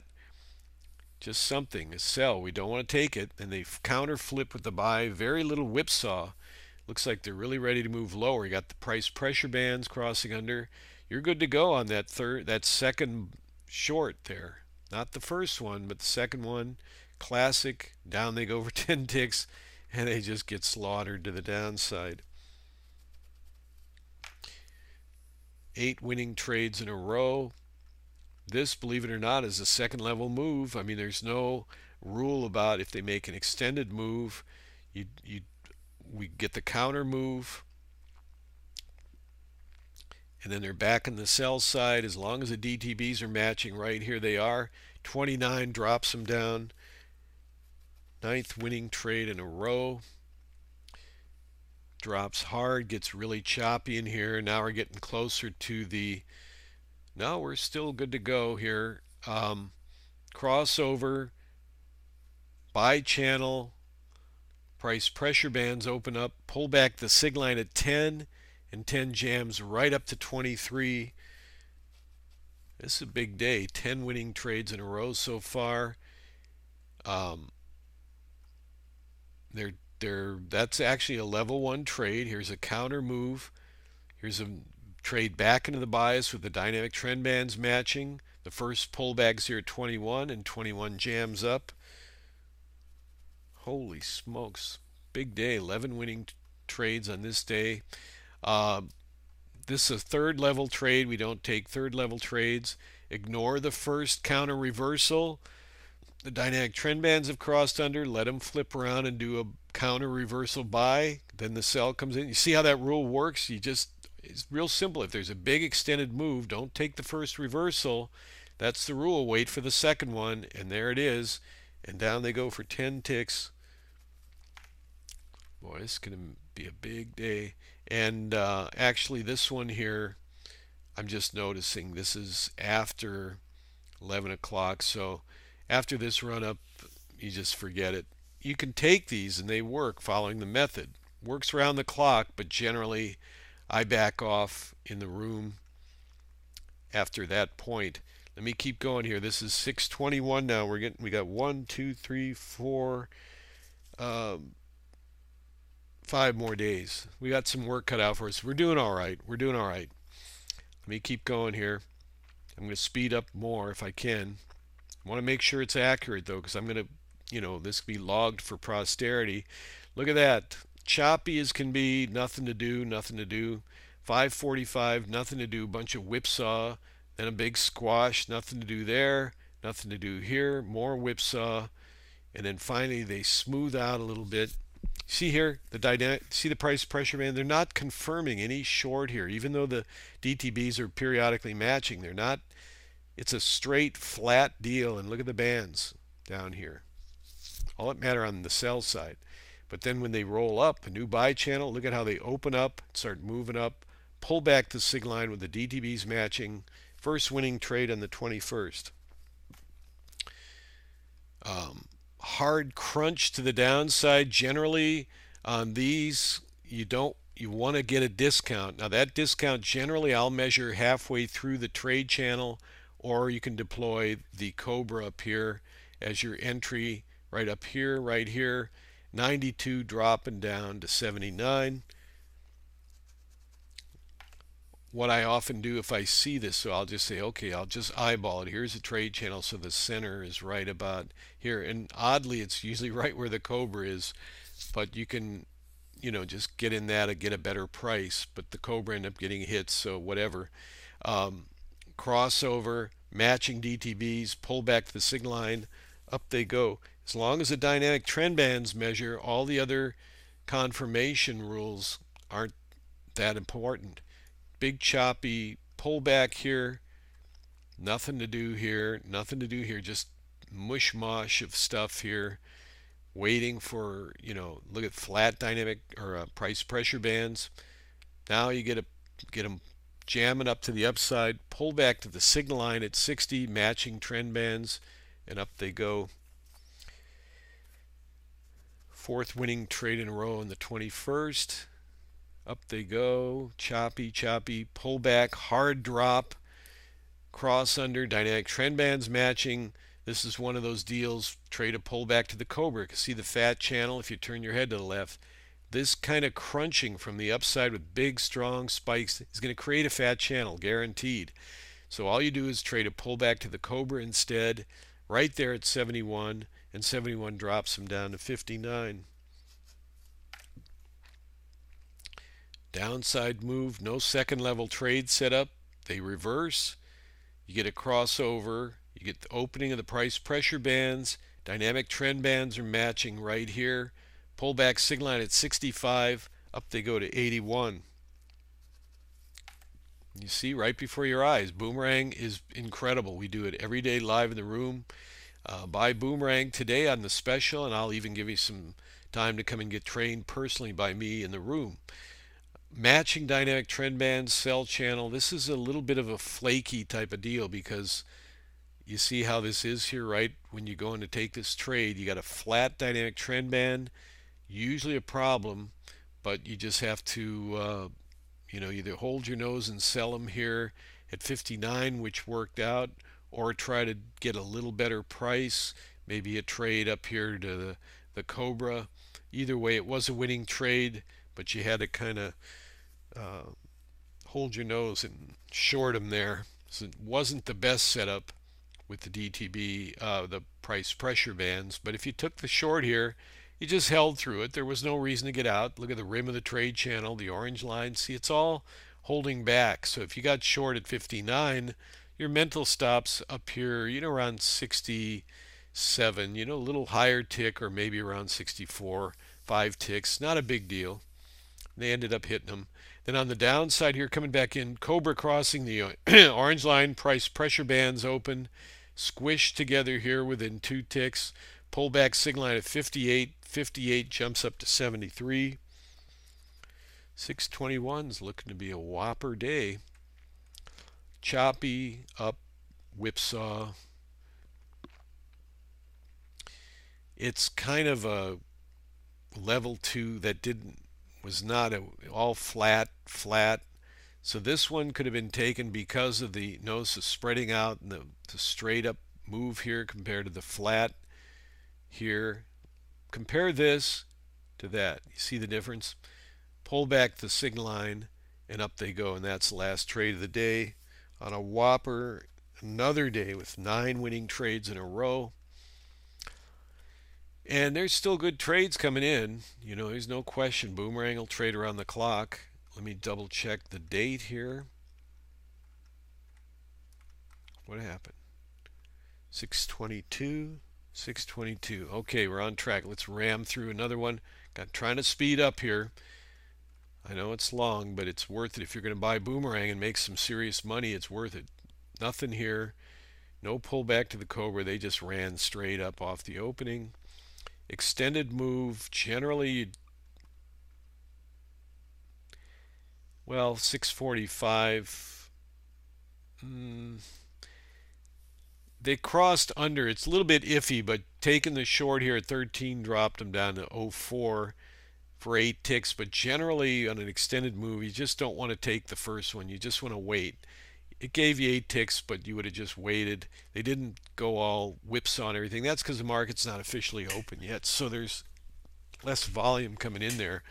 Just something, a sell. We don't want to take it. And they counter flip with the buy. Very little whipsaw. Looks like they're really ready to move lower. You got the price pressure bands crossing under. You're good to go on that second short there. Not the first one, but the second one. Classic. Down they go for 10 ticks, and they just get slaughtered to the downside. 8 winning trades in a row. This, believe it or not, is a second level move. I mean, there's no rule about if they make an extended move. We get the counter move, and then they're back on the sell side as long as the DTBs are matching. Right here they are. 29 drops them down. Ninth winning trade in a row. Drops hard, gets really choppy in here. Now we're getting closer to the, no, we're still good to go here. Crossover, buy channel, price pressure bands open up, pull back the sig line at 10, and 10 jams right up to 23. This is a big day. 10 winning trades in a row so far. Um, that's actually a level 1 trade. Here's a counter move. Here's a trade back into the bias with the dynamic trend bands matching. The first pullbacks here at 21, and 21 jams up. Holy smokes. Big day. 11 winning trades on this day. This is a third level trade. We don't take third level trades. Ignore the first counter reversal. The dynamic trend bands have crossed under. Let them flip around and do a counter reversal buy. Then the sell comes in. You see how that rule works? It's real simple. If there's a big extended move, don't take the first reversal. That's the rule. Wait for the second one, and there it is. And down they go for 10 ticks. Boy, it's going to be a big day. And actually, this one here, I'm just noticing this is after 11 o'clock. So after this run up, you just forget it. You can take these and they work following the method. Works around the clock, but generally I back off in the room after that point. Let me keep going here. This is 6:21 now. We got 1, 2, 3, 4, 5 more days. We got some work cut out for us. We're doing all right. We're doing all right. Let me keep going here. I'm going to speed up more if I can. I want to make sure it's accurate though, because I'm going to, this can be logged for posterity. Look at that. Choppy as can be. Nothing to do. Nothing to do. 545. Nothing to do. Bunch of whipsaw. Then a big squash. Nothing to do there. Nothing to do here. More whipsaw. And then finally they smooth out a little bit. See here, see the price pressure band? They're not confirming any short here, even though the DTBs are periodically matching. They're not. It's a straight flat deal, and look at the bands down here. All that matter on the sell side. But then when they roll up a new buy channel, look at how they open up, start moving up, pull back the sig line with the DTBs matching. First winning trade on the 21st. Hard crunch to the downside. Generally on these you want to get a discount. Now that discount generally I'll measure halfway through the trade channel, or you can deploy the Cobra up here as your entry right up here, right here. 92 dropping down to 79. What I often do if I see this, so I'll just say, okay, I'll just eyeball it. Here's a trade channel, so the center is right about here. And oddly, it's usually right where the Cobra is, but you can, just get in that and get a better price. But the Cobra end up getting hits, so whatever. Crossover, matching DTBs, pull back to the sig line, up they go. As long as the dynamic trend bands measure, all the other confirmation rules aren't that important. Big choppy pullback here, nothing to do here, nothing to do here, just mush mosh of stuff here, waiting for, look at flat dynamic or price pressure bands. Now you get them jamming up to the upside, pull back to the signal line at 60, matching trend bands, and up they go. Fourth winning trade in a row on the 21st. Up they go, choppy, pullback, hard drop, cross under, dynamic trend bands matching. This is one of those deals, trade a pullback to the Cobra. You can see the fat channel if you turn your head to the left. This kind of crunching from the upside with big, strong spikes is going to create a fat channel, guaranteed. So all you do is trade a pullback to the Cobra instead, right there at 71, and 71 drops them down to 59. Downside move, no second level trade set up. They reverse. You get a crossover. You get the opening of the price pressure bands. Dynamic trend bands are matching right here. Pullback signal line at 65. Up they go to 81. You see right before your eyes. Boomerang is incredible. We do it every day live in the room. Buy Boomerang today on the special, and I'll even give you some time to come and get trained personally by me in the room. Matching dynamic trend bands, sell channel. This is a little bit of a flaky type of deal because you see how this is here, right? When you go in to take this trade, you got a flat dynamic trend band, usually a problem, but you just have to, either hold your nose and sell them here at 59, which worked out, or try to get a little better price, maybe a trade up here to the Cobra. Either way, it was a winning trade, but you had to kind of uh, hold your nose and short them there. So it wasn't the best setup with the DTB, the price pressure bands. But if you took the short here, you just held through it. There was no reason to get out. Look at the rim of the trade channel, the orange line. See, it's all holding back. So if you got short at 59, your mental stops up here, around 67, a little higher tick, or maybe around 64, 5 ticks. Not a big deal. They ended up hitting them. Then on the downside here, coming back in, Cobra crossing the orange line, price pressure bands open, squished together here within 2 ticks. Pullback signal line at 58, 58 jumps up to 73. 621 is looking to be a whopper day. Choppy, up, whipsaw. It's kind of a level 2 that was not all flat. So this one could have been taken because of the nose spreading out and the straight up move here compared to the flat here. Compare this to that. You see the difference? Pull back the signal line and up they go, and that's the last trade of the day on a whopper. Another day with 9 winning trades in a row. And there's still good trades coming in. There's no question. Boomerang will trade around the clock. Let me double check the date here. What happened? 622, 622. Okay, we're on track. Let's ram through another one. Trying to speed up here. I know it's long, but it's worth it. If you're going to buy Boomerang and make some serious money, it's worth it. Nothing here. No pullback to the Cobra. They just ran straight up off the opening. Extended move. Generally, 645. They crossed under. It's a little bit iffy, but taking the short here at 13 dropped them down to 04 for 8 ticks. But generally, on an extended move, you just don't want to take the first one. You just want to wait. It gave you 8 ticks, but you would have just waited. They didn't go all whipsaw on everything. That's because the market's not officially open yet, so there's less volume coming in there.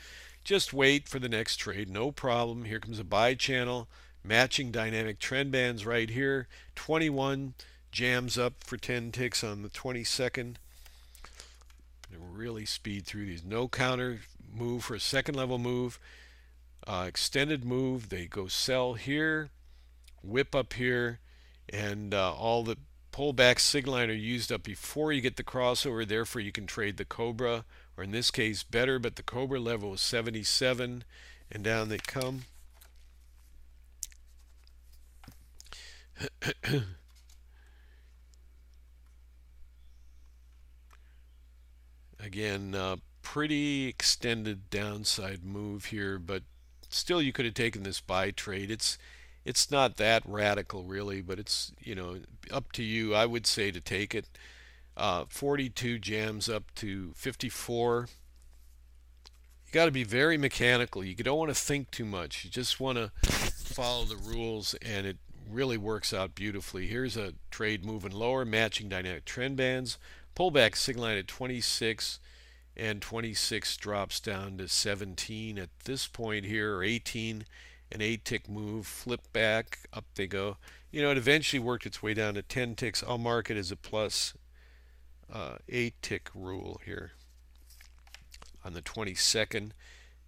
Just wait for the next trade. No problem. Here comes a buy channel. Matching dynamic trend bands right here. 21 jams up for 10 ticks on the 22nd. Really speed through these. No counter move for a second level move. Extended move. They go sell here. Whip up here. And all the pullback signal line are used up before you get the crossover. Therefore, you can trade the Cobra, or in this case, better. But the Cobra level was 77. And down they come. Again, pretty extended downside move here, but still you could have taken this buy trade. It's not that radical really, but it's up to you. I would say to take it. 42 jams up to 54. You got to be very mechanical. You don't want to think too much. You just want to follow the rules, and it really works out beautifully. Here's a trade moving lower, matching dynamic trend bands. Pullback signal line at 26, and 26 drops down to 17 at this point here, or 18. An 8-tick move, flip back, up they go. It eventually worked its way down to 10 ticks. I'll mark it as a plus 8-tick rule here on the 22nd.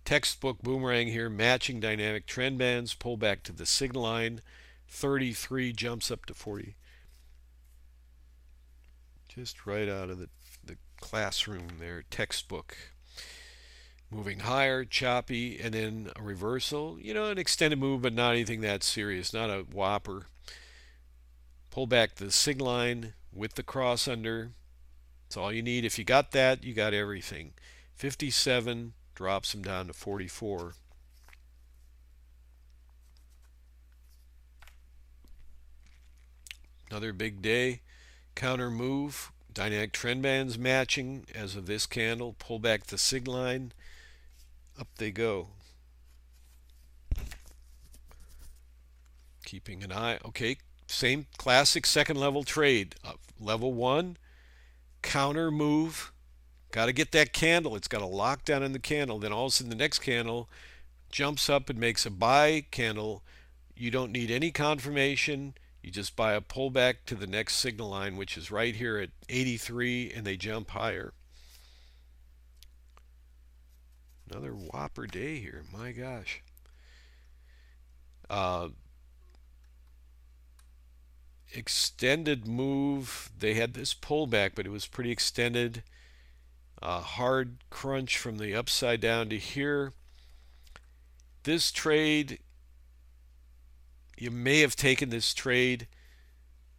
Textbook Boomerang here, matching dynamic trend bands, pull back to the signal line. 33 jumps up to 40. Just right out of the classroom there, textbook. Moving higher, choppy, and then a reversal. An extended move, but not anything that serious, not a whopper. Pull back the signal line, with the cross under. That's all you need. If you got that, you got everything. 57 drops them down to 44. Another big day. Counter move. Dynamic trend bands matching as of this candle. Pull back the sig line. Up they go. Keeping an eye. Okay, same classic second level trade. Level 1, counter move. Got to get that candle. It's got a lockdown in the candle. Then all of a sudden the next candle jumps up and makes a buy candle. You don't need any confirmation. You just buy a pullback to the next signal line, which is right here at 83, and they jump higher. Another whopper day here. My gosh. Extended move. They had this pullback, but it was pretty extended. Hard crunch from the upside down to here. This trade, you may have taken this trade.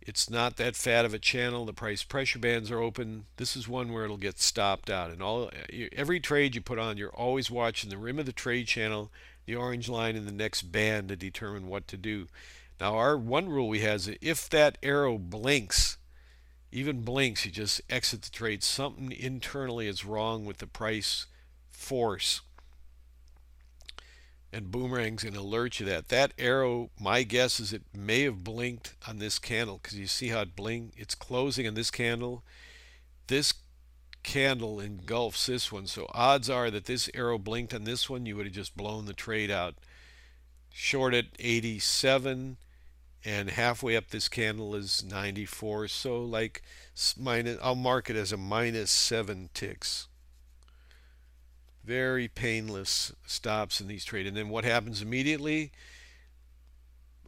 It's not that fat of a channel. The price pressure bands are open. This is one where it'll get stopped out. And every trade you put on, you're always watching the rim of the trade channel, the orange line in the next band to determine what to do. Now, our one rule we have is if that arrow blinks, even blinks, you just exit the trade. Something internally is wrong with the price force. And Boomerang's going to alert you that. That arrow, my guess is it may have blinked on this candle because you see how it blinked. It's closing on this candle. This candle engulfs this one. So odds are that this arrow blinked on this one, you would have just blown the trade out. Short at 87. And halfway up this candle is 94, so like I'll mark it as a -7 ticks. Very painless stops in these trades. And then what happens immediately?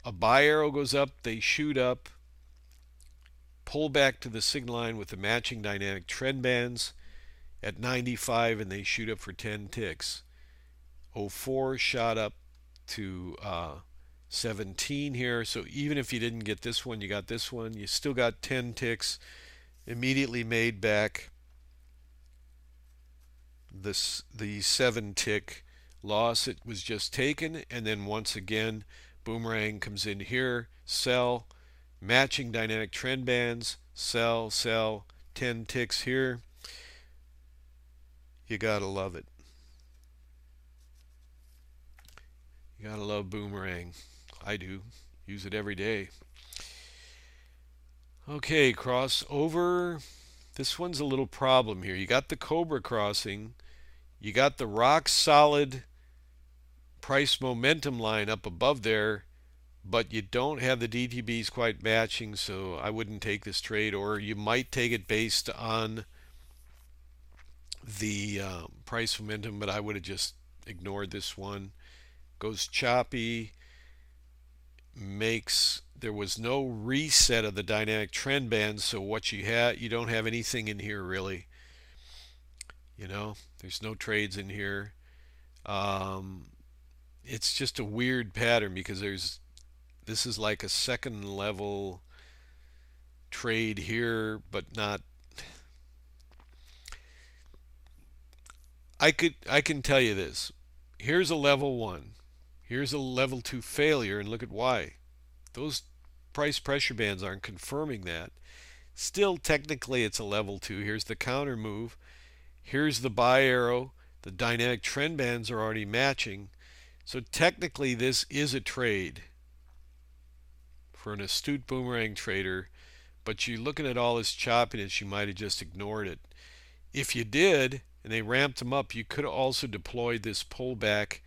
A buy arrow goes up, they shoot up, pull back to the signal line with the matching dynamic trend bands at 95, and they shoot up for 10 ticks. 04 shot up to 17 here, so even if you didn't get this one, you got this one. You still got 10 ticks. Immediately made back the 7 tick loss it was just taken, and then once again Boomerang comes in here, sell, matching dynamic trend bands, sell, 10 ticks here. You gotta love it. You gotta love Boomerang. I do. Use it every day. Okay, crossover. This one's a little problem here. You got the Cobra crossing. You got the rock solid price momentum line up above there, but you don't have the DTBs quite matching, so I wouldn't take this trade, or you might take it based on the price momentum, but I would have just ignored this one. Goes choppy. There was no reset of the dynamic trend band, so what you don't have anything in here really. There's no trades in here. It's just a weird pattern because this is like a second level trade here, but not. I can tell you this. Here's a level 1. Here's a level 2 failure, and look at why. Those price pressure bands aren't confirming that. Still, technically, it's a level 2. Here's the counter move. Here's the buy arrow. The dynamic trend bands are already matching. So technically, this is a trade for an astute Boomerang trader, but you're looking at all this choppiness, you might have just ignored it. If you did, and they ramped them up, you could have also deployed this pullback.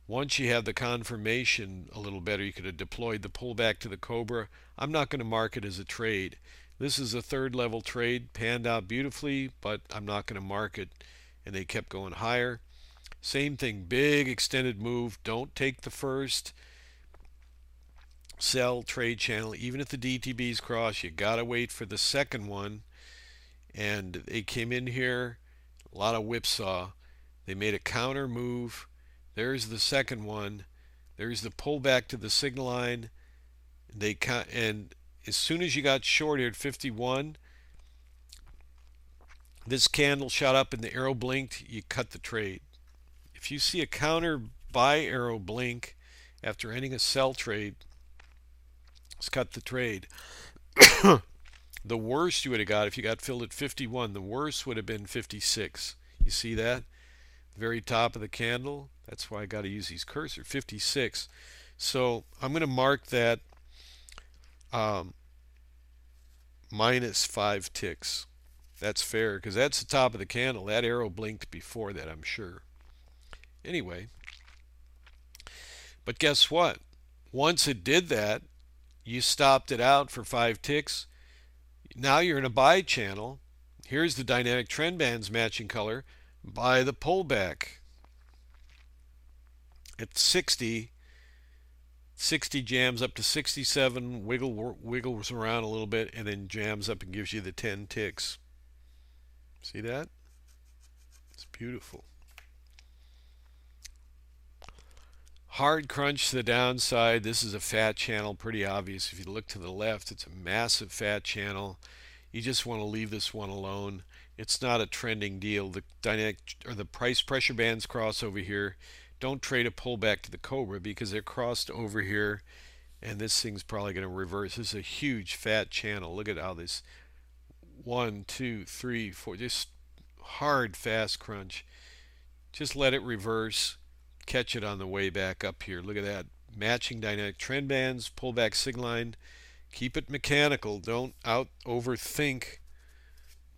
Once you have the confirmation a little better, you could have deployed the pullback to the Cobra. I'm not going to mark it as a trade. This is a third level trade, panned out beautifully, but I'm not going to mark it. And they kept going higher. Same thing, big extended move. Don't take the first. Sell trade channel. Even if the DTBs cross, you got to wait for the second one. And they came in here, a lot of whipsaw. They made a counter move. There's the second one. There's the pullback to the signal line. And as soon as you got short here at 51, This candle shot up and the arrow blinked, you cut the trade. If you see a counter buy arrow blink after ending a sell trade, just cut the trade. The worst you would have got if you got filled at 51, the worst would have been 56. You see that? Very top of the candle. That's why I got to use these cursor. 56. So I'm going to mark that um, minus 5 ticks. That's fair because that's the top of the candle. That arrow blinked before that, I'm sure. Anyway, but guess what? Once it did that, you stopped it out for 5 ticks. Now you're in a buy channel. Here's the dynamic trend bands matching color. Buy the pullback at 60. 60 jams up to 67, wiggles around a little bit, and then jams up and gives you the 10 ticks. See that? It's beautiful. Hard crunch to the downside. This is a fat channel, pretty obvious. If you look to the left, it's a massive fat channel. You just want to leave this one alone. It's not a trending deal. The dynamic or the price pressure bands cross over here. Don't trade a pullback to the Cobra because they're crossed over here, and this thing's probably going to reverse. This is a huge fat channel. Look at how this 1, 2, 3, 4, just hard fast crunch. Just let it reverse. Catch it on the way back up here. Look at that. Matching dynamic trend bands, pullback signal line. Keep it mechanical. Don't overthink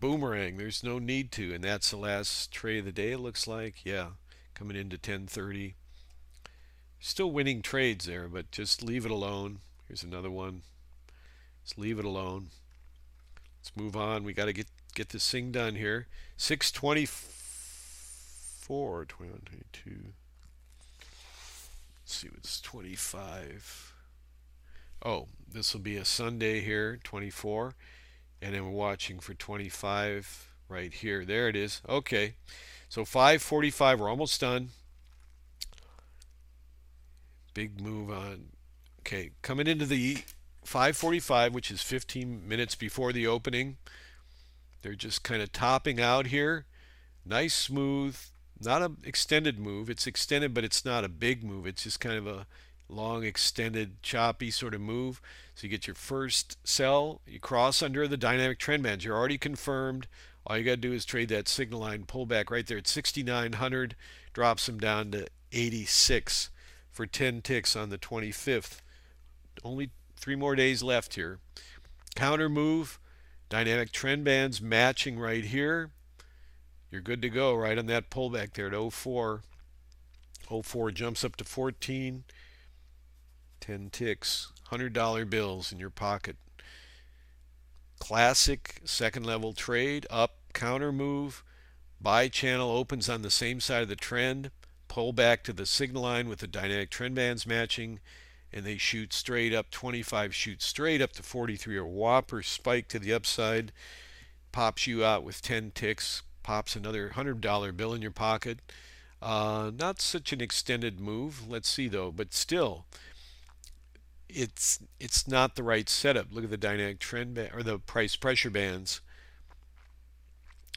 Boomerang. There's no need to. And that's the last trade of the day, it looks like. Yeah, coming into 10:30. Still winning trades there, but just leave it alone. Here's another one. Just leave it alone. Let's move on. We got to get this thing done here. 624, 21, 22. Let's see what's 25. Oh, this will be a Sunday here, 24. And then we're watching for 25 right here. There it is. Okay. So 5:45, we're almost done. Big move on. Okay, coming into the 5:45, which is 15 minutes before the opening. They're just kind of topping out here. Nice, smooth, not an extended move. It's extended, but it's not a big move. It's just kind of a long, extended, choppy sort of move. So you get your first sell. You cross under the dynamic trend bands. You're already confirmed. All you got to do is trade that signal line pullback right there at 6,900. Drops them down to 86 for 10 ticks on the 25th. Only 3 more days left here. Counter move. Dynamic trend bands matching right here. You're good to go right on that pullback there at 04. 04 jumps up to 14. 10 ticks. $100 bills in your pocket. Classic second level trade. Up, counter move. Buy channel opens on the same side of the trend. Pull back to the signal line with the dynamic trend bands matching. And they shoot straight up. 25 shoots straight up to 43. A whopper spike to the upside. Pops you out with 10 ticks. Pops another $100 bill in your pocket. Not such an extended move. Let's see though, but still, it's not the right setup. Look at the dynamic trend band or the price pressure bands.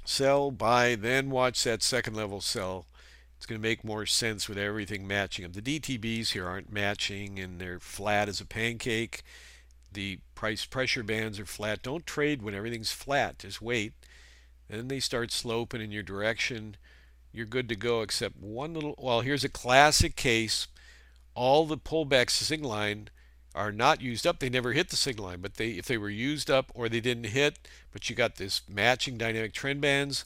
Sell, buy, then watch that second level sell. It's going to make more sense with everything matching up. The DTBs here aren't matching and they're flat as a pancake. The price pressure bands are flat. Don't trade when everything's flat. Just wait. Then they start sloping in your direction. You're good to go except one little, well, here's a classic case. All the pullbacks to signal line are not used up. They never hit the signal line, but if they were used up or they didn't hit, but you got this matching dynamic trend bands,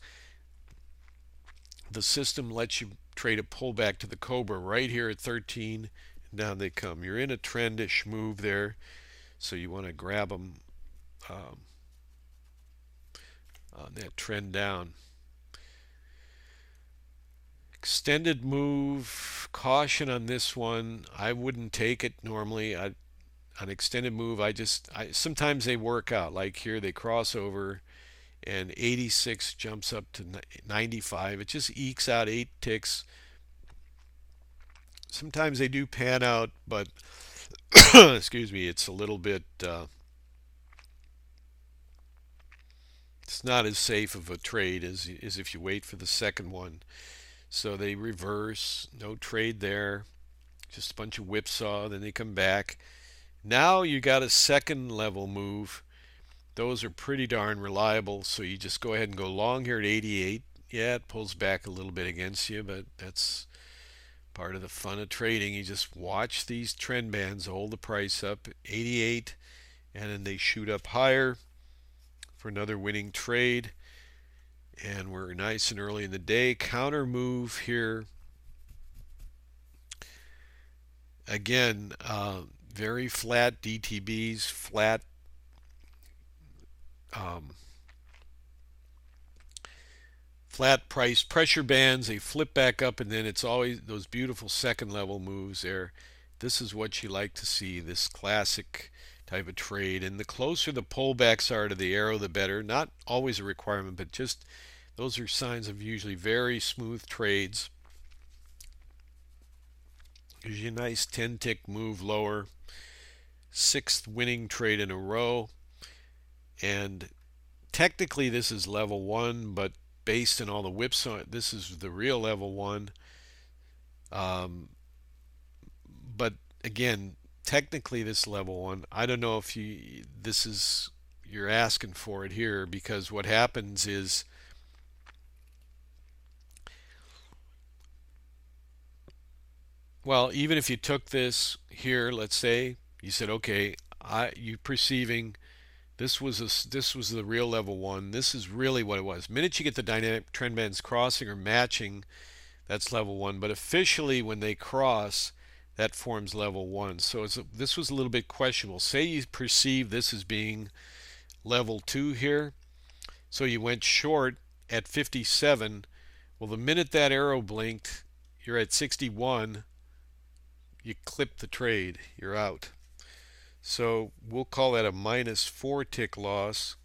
the system lets you trade a pullback to the Cobra right here at 13, and down they come. You're in a trendish move there, so you want to grab them on that trend down. Extended move, caution on this one. I wouldn't take it normally. On extended move, sometimes they work out. Like here, they cross over, and 86 jumps up to 95. It just ekes out 8 ticks. Sometimes they do pan out, but excuse me, it's a little bit It's not as safe of a trade as if you wait for the second one. So they reverse, no trade there, just a bunch of whipsaw, then they come back. Now you got a second level move. Those are pretty darn reliable, so you just go ahead and go long here at 88. Yeah, it pulls back a little bit against you, but that's part of the fun of trading. You just watch these trend bands hold the price up 88, and then they shoot up higher for another winning trade. And we're nice and early in the day. Counter move here. Again, very flat DTBs, flat um, flat price pressure bands. They flip back up, and then it's always those beautiful second level moves there. This is what you like to see, this classic type of trade. And the closer the pullbacks are to the arrow, the better. Not always a requirement, but just those are signs of usually very smooth trades. Gives you a nice 10-tick move lower. Sixth winning trade in a row. And technically this is level 1, but based on all the whips on it, this is the real level 1. But again, technically this level 1. I don't know if you're asking for it here, because what happens is well, even if you took this here, let's say you said, okay, you perceiving this was the real level 1. This is really what it was. The minute you get the dynamic trend bands crossing or matching, that's level 1. But officially, when they cross, that forms level 1. So this was a little bit questionable. Say you perceive this as being level 2 here. So you went short at 57. Well, the minute that arrow blinked, you're at 61. You clip the trade. You're out. So we'll call that a -4 tick loss.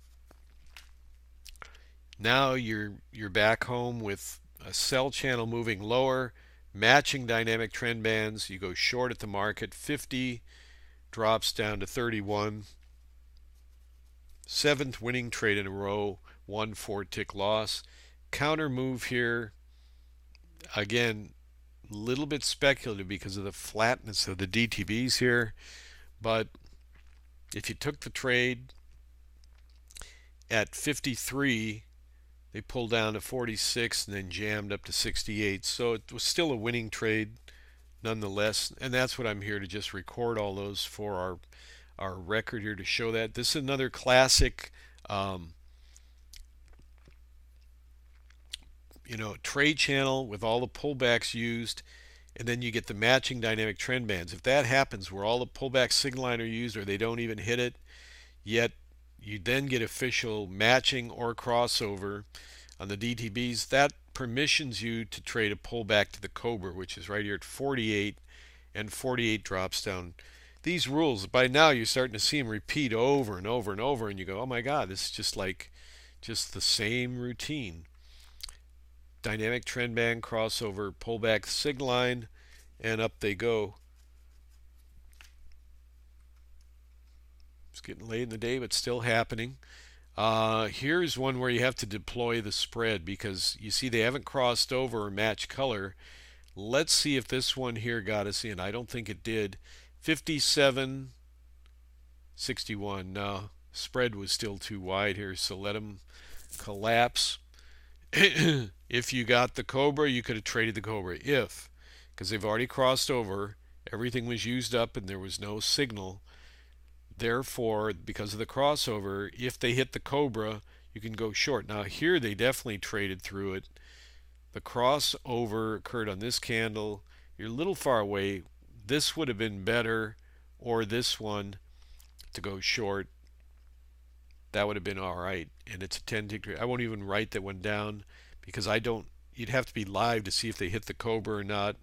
Now you're back home with a sell channel moving lower, matching dynamic trend bands. You go short at the market. 50 drops down to 31. Seventh winning trade in a row, 1 4-tick loss. Counter move here. Again, a little bit speculative because of the flatness of the DTBs here, but if you took the trade at 53, they pulled down to 46 and then jammed up to 68. So it was still a winning trade nonetheless. And that's what I'm here to just record all those for our record here to show that. This is another classic trade channel with all the pullbacks used, and then you get the matching dynamic trend bands. If that happens where all the pullback signal line are used or they don't even hit it, yet you then get official matching or crossover on the DTBs, that permissions you to trade a pullback to the Cobra, which is right here at 48, and 48 drops down. These rules, by now you're starting to see them repeat over and over and over, and you go, oh my God, this is just the same routine. Dynamic trend band crossover, pullback signal line, and up they go. It's getting late in the day, but still happening. Here's one where you have to deploy the spread because you see they haven't crossed over or matched color. Let's see if this one here got us in. I don't think it did. 57, 61. No, spread was still too wide here, so let them collapse. If you got the Cobra, you could have traded the Cobra. Because they've already crossed over, everything was used up and there was no signal. Therefore, because of the crossover, if they hit the Cobra, you can go short. Now here they definitely traded through it. The crossover occurred on this candle. You're a little far away. This would have been better, or this one to go short. That would have been all right. And it's a 10-tick. I won't even write that one down because you'd have to be live to see if they hit the Cobra or not.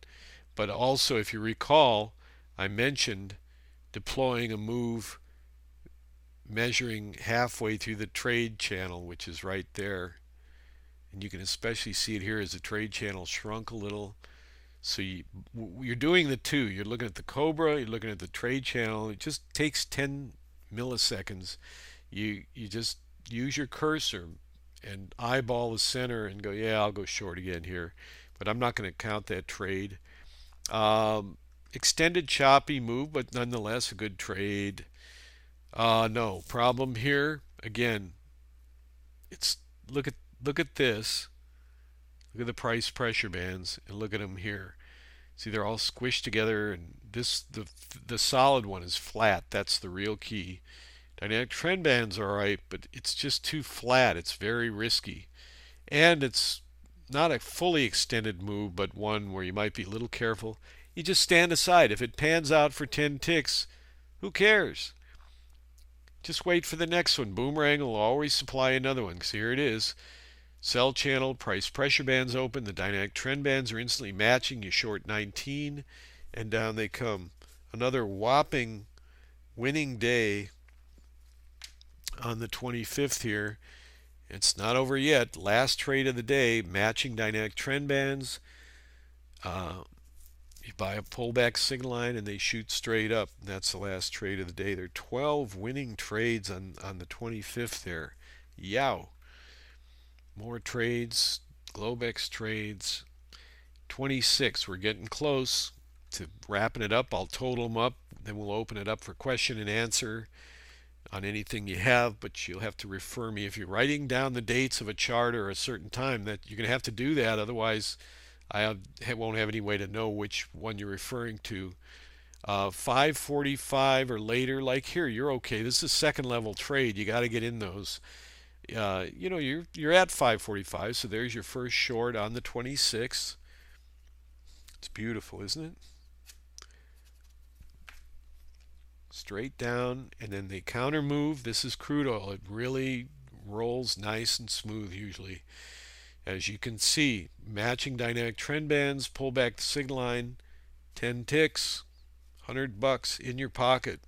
But also, if you recall, I mentioned deploying a move measuring halfway through the trade channel, which is right there. And you can especially see it here as the trade channel shrunk a little. So you're doing the two. You're looking at the Cobra, you're looking at the trade channel. It just takes 10 milliseconds. You just use your cursor, and eyeball the center and go, yeah, I'll go short again here. But I'm not going to count that trade. Extended choppy move, but nonetheless a good trade. No problem here. Again, it's look at this. Look at the price pressure bands and look at them here. See, they're all squished together, and the solid one is flat. That's the real key. Dynamic trend bands are alright, but it's just too flat. It's very risky, and it's not a fully extended move, but one where you might be a little careful. You just stand aside. If it pans out for 10 ticks, who cares? Just wait for the next one. Boomerang will always supply another one, because here it is. Sell channel, price pressure bands open. The dynamic trend bands are instantly matching. You short 19, and down they come. Another whopping winning day on the 25th here. It's not over yet. Last trade of the day, matching dynamic trend bands. You buy a pullback signal line and they shoot straight up. That's the last trade of the day. There are 12 winning trades on the 25th there. Yow. More trades, Globex trades. 26, we're getting close to wrapping it up. I'll total them up, then we'll open it up for question and answer on anything you have, but you'll have to refer me. If you're writing down the dates of a chart or a certain time, that you're going to have to do that, otherwise I won't have any way to know which one you're referring to. 5:45 or later, like here, you're okay. This is a second level trade. You got to get in those. You know, you're at 5:45, so there's your first short on the 26th. It's beautiful, isn't it? Straight down, and then they counter move. This is crude oil. It really rolls nice and smooth usually. As you can see, matching dynamic trend bands, pull back the signal line, 10 ticks, $100 in your pocket.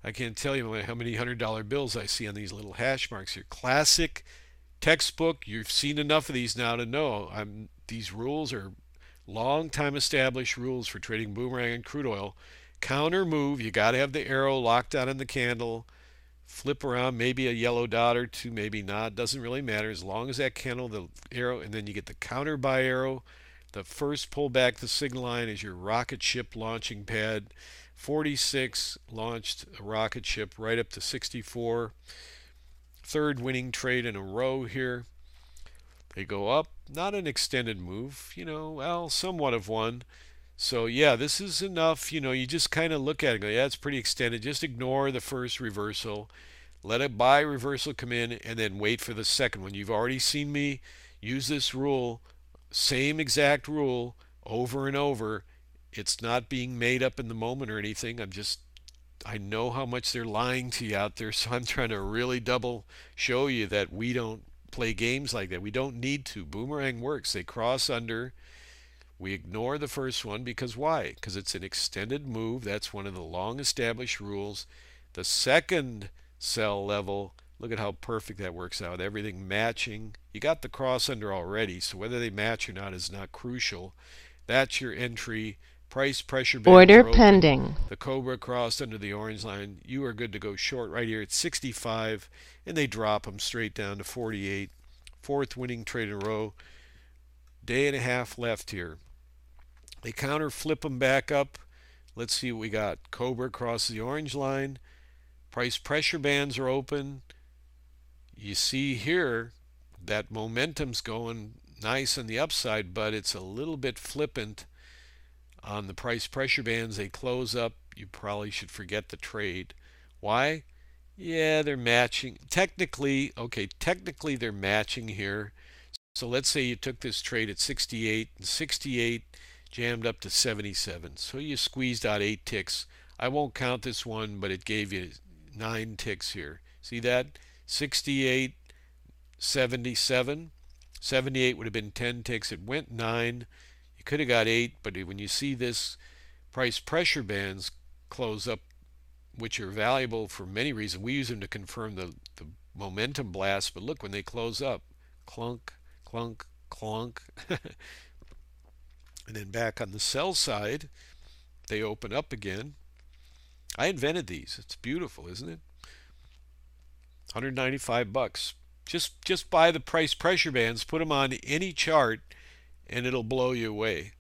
I can't tell you how many $100 bills I see on these little hash marks here. Classic textbook. You've seen enough of these now to know these rules are long time established rules for trading boomerang and crude oil. Counter move, you got to have the arrow locked down in the candle. Flip around, maybe a yellow dot or two, maybe not. Doesn't really matter as long as that candle, the arrow, and then you get the counter buy arrow. The first pull back the signal line is your rocket ship launching pad. 46 launched a rocket ship right up to 64. Third winning trade in a row here. They go up, not an extended move, you know, well, somewhat of one. So yeah, this is enough. You know, you just kind of look at it and go, yeah, it's pretty extended. Just ignore the first reversal. Let a buy reversal come in and then wait for the second one. You've already seen me use this rule, same exact rule, over and over. It's not being made up in the moment or anything. I know how much they're lying to you out there, so I'm trying to really double show you that we don't play games like that. We don't need to. Boomerang works. They cross under. We ignore the first one because why? Because it's an extended move. That's one of the long established rules. The second sell level, look at how perfect that works out. Everything matching. You got the cross under already, so whether they match or not is not crucial. That's your entry. Price pressure bands Order are open. pending. The Cobra crossed under the orange line. You are good to go short right here at 65, and they drop them straight down to 48. Fourth winning trade in a row. Day and a half left here. They counter flip them back up. Let's see what we got. Cobra crosses the orange line. Price pressure bands are open. You see here that momentum's going nice on the upside, but it's a little bit flippant on the price pressure bands. They close up. You probably should forget the trade. Why? Yeah, they're matching. Technically they're matching here. So let's say you took this trade at 68 and 68 jammed up to 77. So you squeezed out 8 ticks. I won't count this one, but it gave you 9 ticks here. See that? 68, 77. 78 would have been 10 ticks. It went 9. You could have got 8, but when you see this price pressure bands close up, which are valuable for many reasons. We use them to confirm the momentum blast, but look, when they close up, clunk, clunk, clunk. And then back on the sell side, they open up again. I invented these. It's beautiful, isn't it? $195. Just buy the price pressure bands, put them on any chart, and it'll blow you away.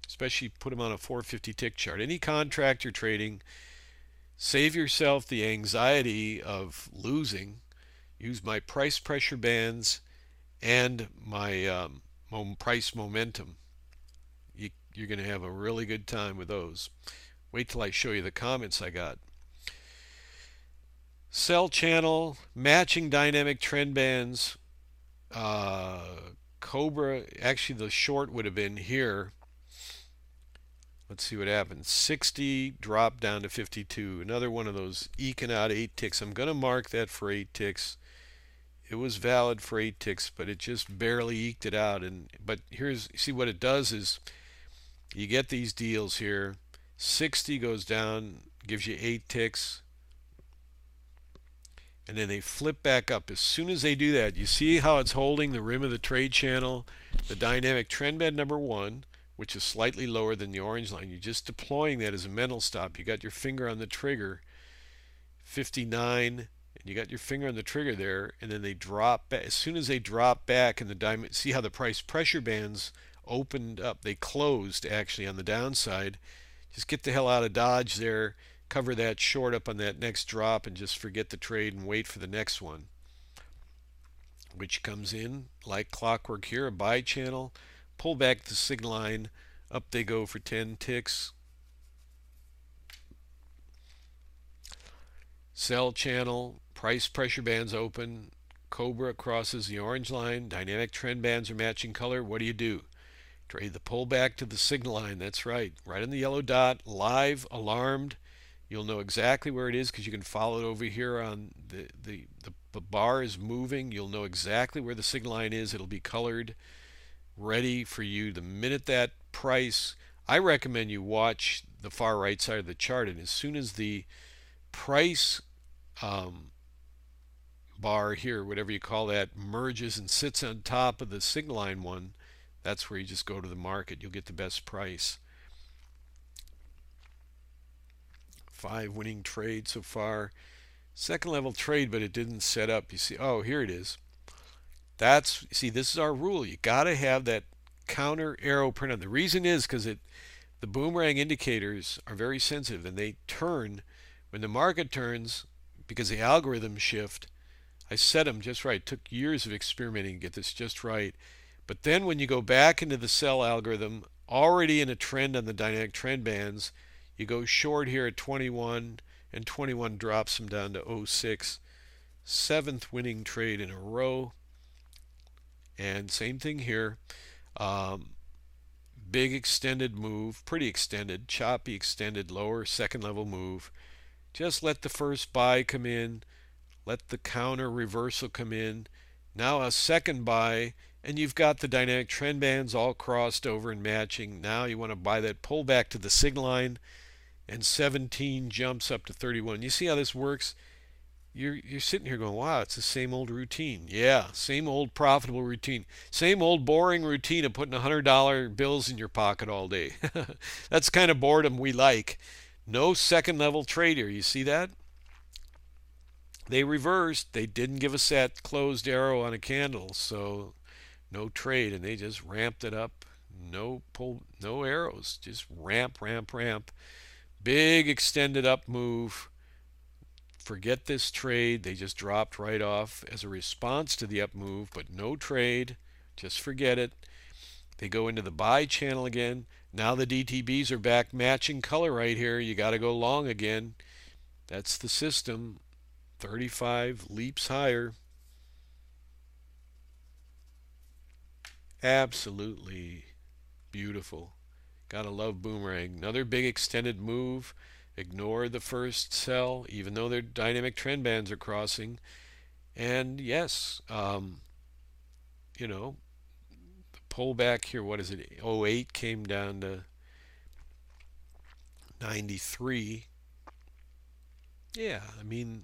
Especially put them on a 450 tick chart. Any contract you're trading, save yourself the anxiety of losing. Use my price pressure bands and my price momentum. You're going to have a really good time with those. Wait till I show you the comments I got. Sell channel, matching dynamic trend bands. Cobra, actually the short would have been here. Let's see what happens. 60 dropped down to 52. Another one of those eking out 8 ticks. I'm going to mark that for 8 ticks. It was valid for 8 ticks, but it just barely eked it out. But see what it does is you get these deals here. 60 goes down, gives you 8 ticks, and then they flip back up. As soon as they do that, you see how it's holding the rim of the trade channel, the dynamic trend band number 1, which is slightly lower than the orange line. You're just deploying that as a mental stop. You got your finger on the trigger, 59, and you got your finger on the trigger there, and then they drop back. As soon as they drop back in the diamond, see how the price pressure bands opened up. They closed actually on the downside. Just get the hell out of Dodge there, cover that short up on that next drop, and just forget the trade and wait for the next one, which comes in like clockwork here, a buy channel. Pull back the signal line, up they go for 10 ticks. Sell channel, price pressure bands open, Cobra crosses the orange line, dynamic trend bands are matching color. What do? Trade the pullback to the signal line. That's right on the yellow dot, live, alarmed. You'll know exactly where it is because you can follow it over here on the bar is moving. You'll know exactly where the signal line is. It'll be colored, ready for you the minute that price. I recommend you watch the far right side of the chart, and as soon as the price bar here, whatever you call that, merges and sits on top of the signal line one, that's where you just go to the market. You'll get the best price. 5 winning trades so far. Second level trade, but it didn't set up. You see, oh, here it is. See, this is our rule. You got to have that counter arrow print on. The reason is because the boomerang indicators are very sensitive, and they turn when the market turns because the algorithms shift. I set them just right. It took years of experimenting to get this just right. But then when you go back into the sell algorithm, already in a trend on the dynamic trend bands, you go short here at 21, and 21 drops them down to 06. 7th winning trade in a row. And same thing here. Big extended move, pretty extended, choppy extended lower second level move. Just let the first buy come in, let the counter reversal come in. Now a second buy, and you've got the dynamic trend bands all crossed over and matching. Now you want to buy that pullback to the signal line, and 17 jumps up to 31. You see how this works? You're sitting here going, wow, it's the same old routine. Yeah, same old profitable routine. Same old boring routine of putting $100 bills in your pocket all day. That's kind of boredom we like. No second level trader. You see that? They reversed. They didn't give us that closed arrow on a candle, so no trade, and they just ramped it up. No pull, no arrows, just ramp, ramp, ramp. Big extended up move. Forget this trade. They just dropped right off as a response to the up move, but no trade. Just forget it. They go into the buy channel again. Now the DTBs are back matching color right here. You got to go long again. That's the system. 35 leaps higher. Absolutely beautiful. Gotta love Boomerang. Another big extended move. Ignore the first sell, even though their dynamic trend bands are crossing. And yes, you know, the pullback here, what is it? 08 came down to 93. Yeah, I mean,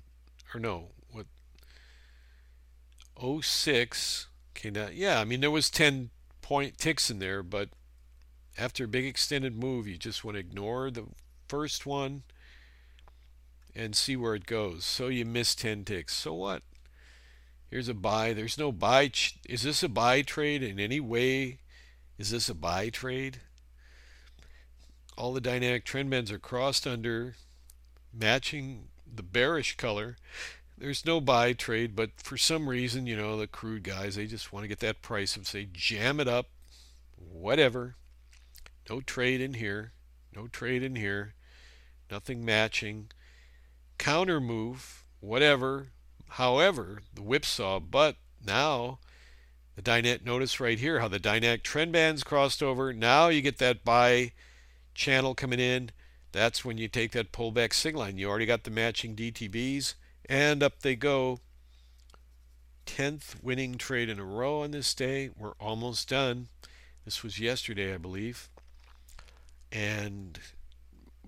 or no, what? 06 came down. Yeah, I mean, there was 10-point ticks in there, but after a big extended move, you just want to ignore the first one and see where it goes. So you miss 10 ticks. So what? Here's a buy. There's no buy. Is this a buy trade in any way? Is this a buy trade? All the dynamic trend bands are crossed under, matching the bearish color. There's no buy trade, but for some reason, the crude guys, they just want to get that price and say, jam it up, whatever. No trade in here. No trade in here. Nothing matching. Counter move, whatever. However, the whipsaw, but now the dynamic, notice right here how the dynamic trend bands crossed over. Now you get that buy channel coming in. That's when you take that pullback signal line. You already got the matching DTBs, and up they go. 10th winning trade in a row on this day. We're almost done. This was yesterday, I believe. And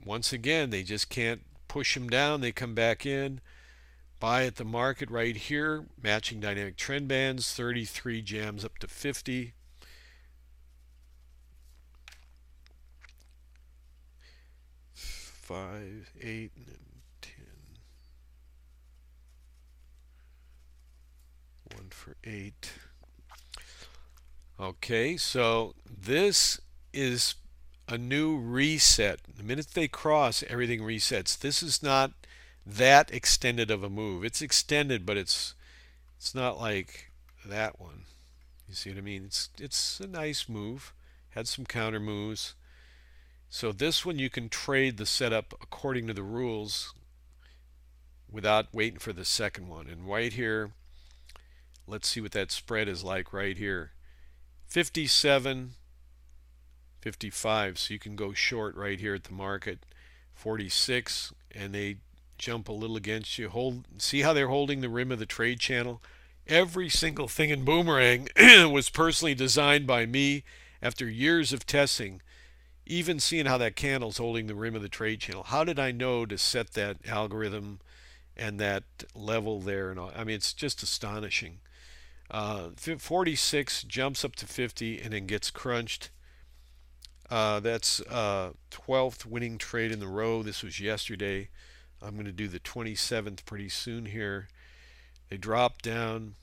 once again, they just can't push them down. They come back in. Buy at the market right here. Matching dynamic trend bands. 33 jams up to 50. 5, 8, and 10. 1 for 8. Okay, so this is a new reset. The minute they cross, everything resets. This is not that extended of a move. It's extended, but it's not like that one. You see what I mean? It's a nice move. Had some counter moves. So this one you can trade the setup according to the rules without waiting for the second one. And right here, let's see what that spread is like right here. 57, 55. So you can go short right here at the market. 46, and they jump a little against you. See how they're holding the rim of the trade channel? Every single thing in Boomerang was personally designed by me after years of testing. Even seeing how that candle's holding the rim of the trade channel. How did I know to set that algorithm and that level there? And all? I mean, it's just astonishing. 46 jumps up to 50 and then gets crunched. That's 12th winning trade in the row. This was yesterday. I'm going to do the 27th pretty soon here. They drop down.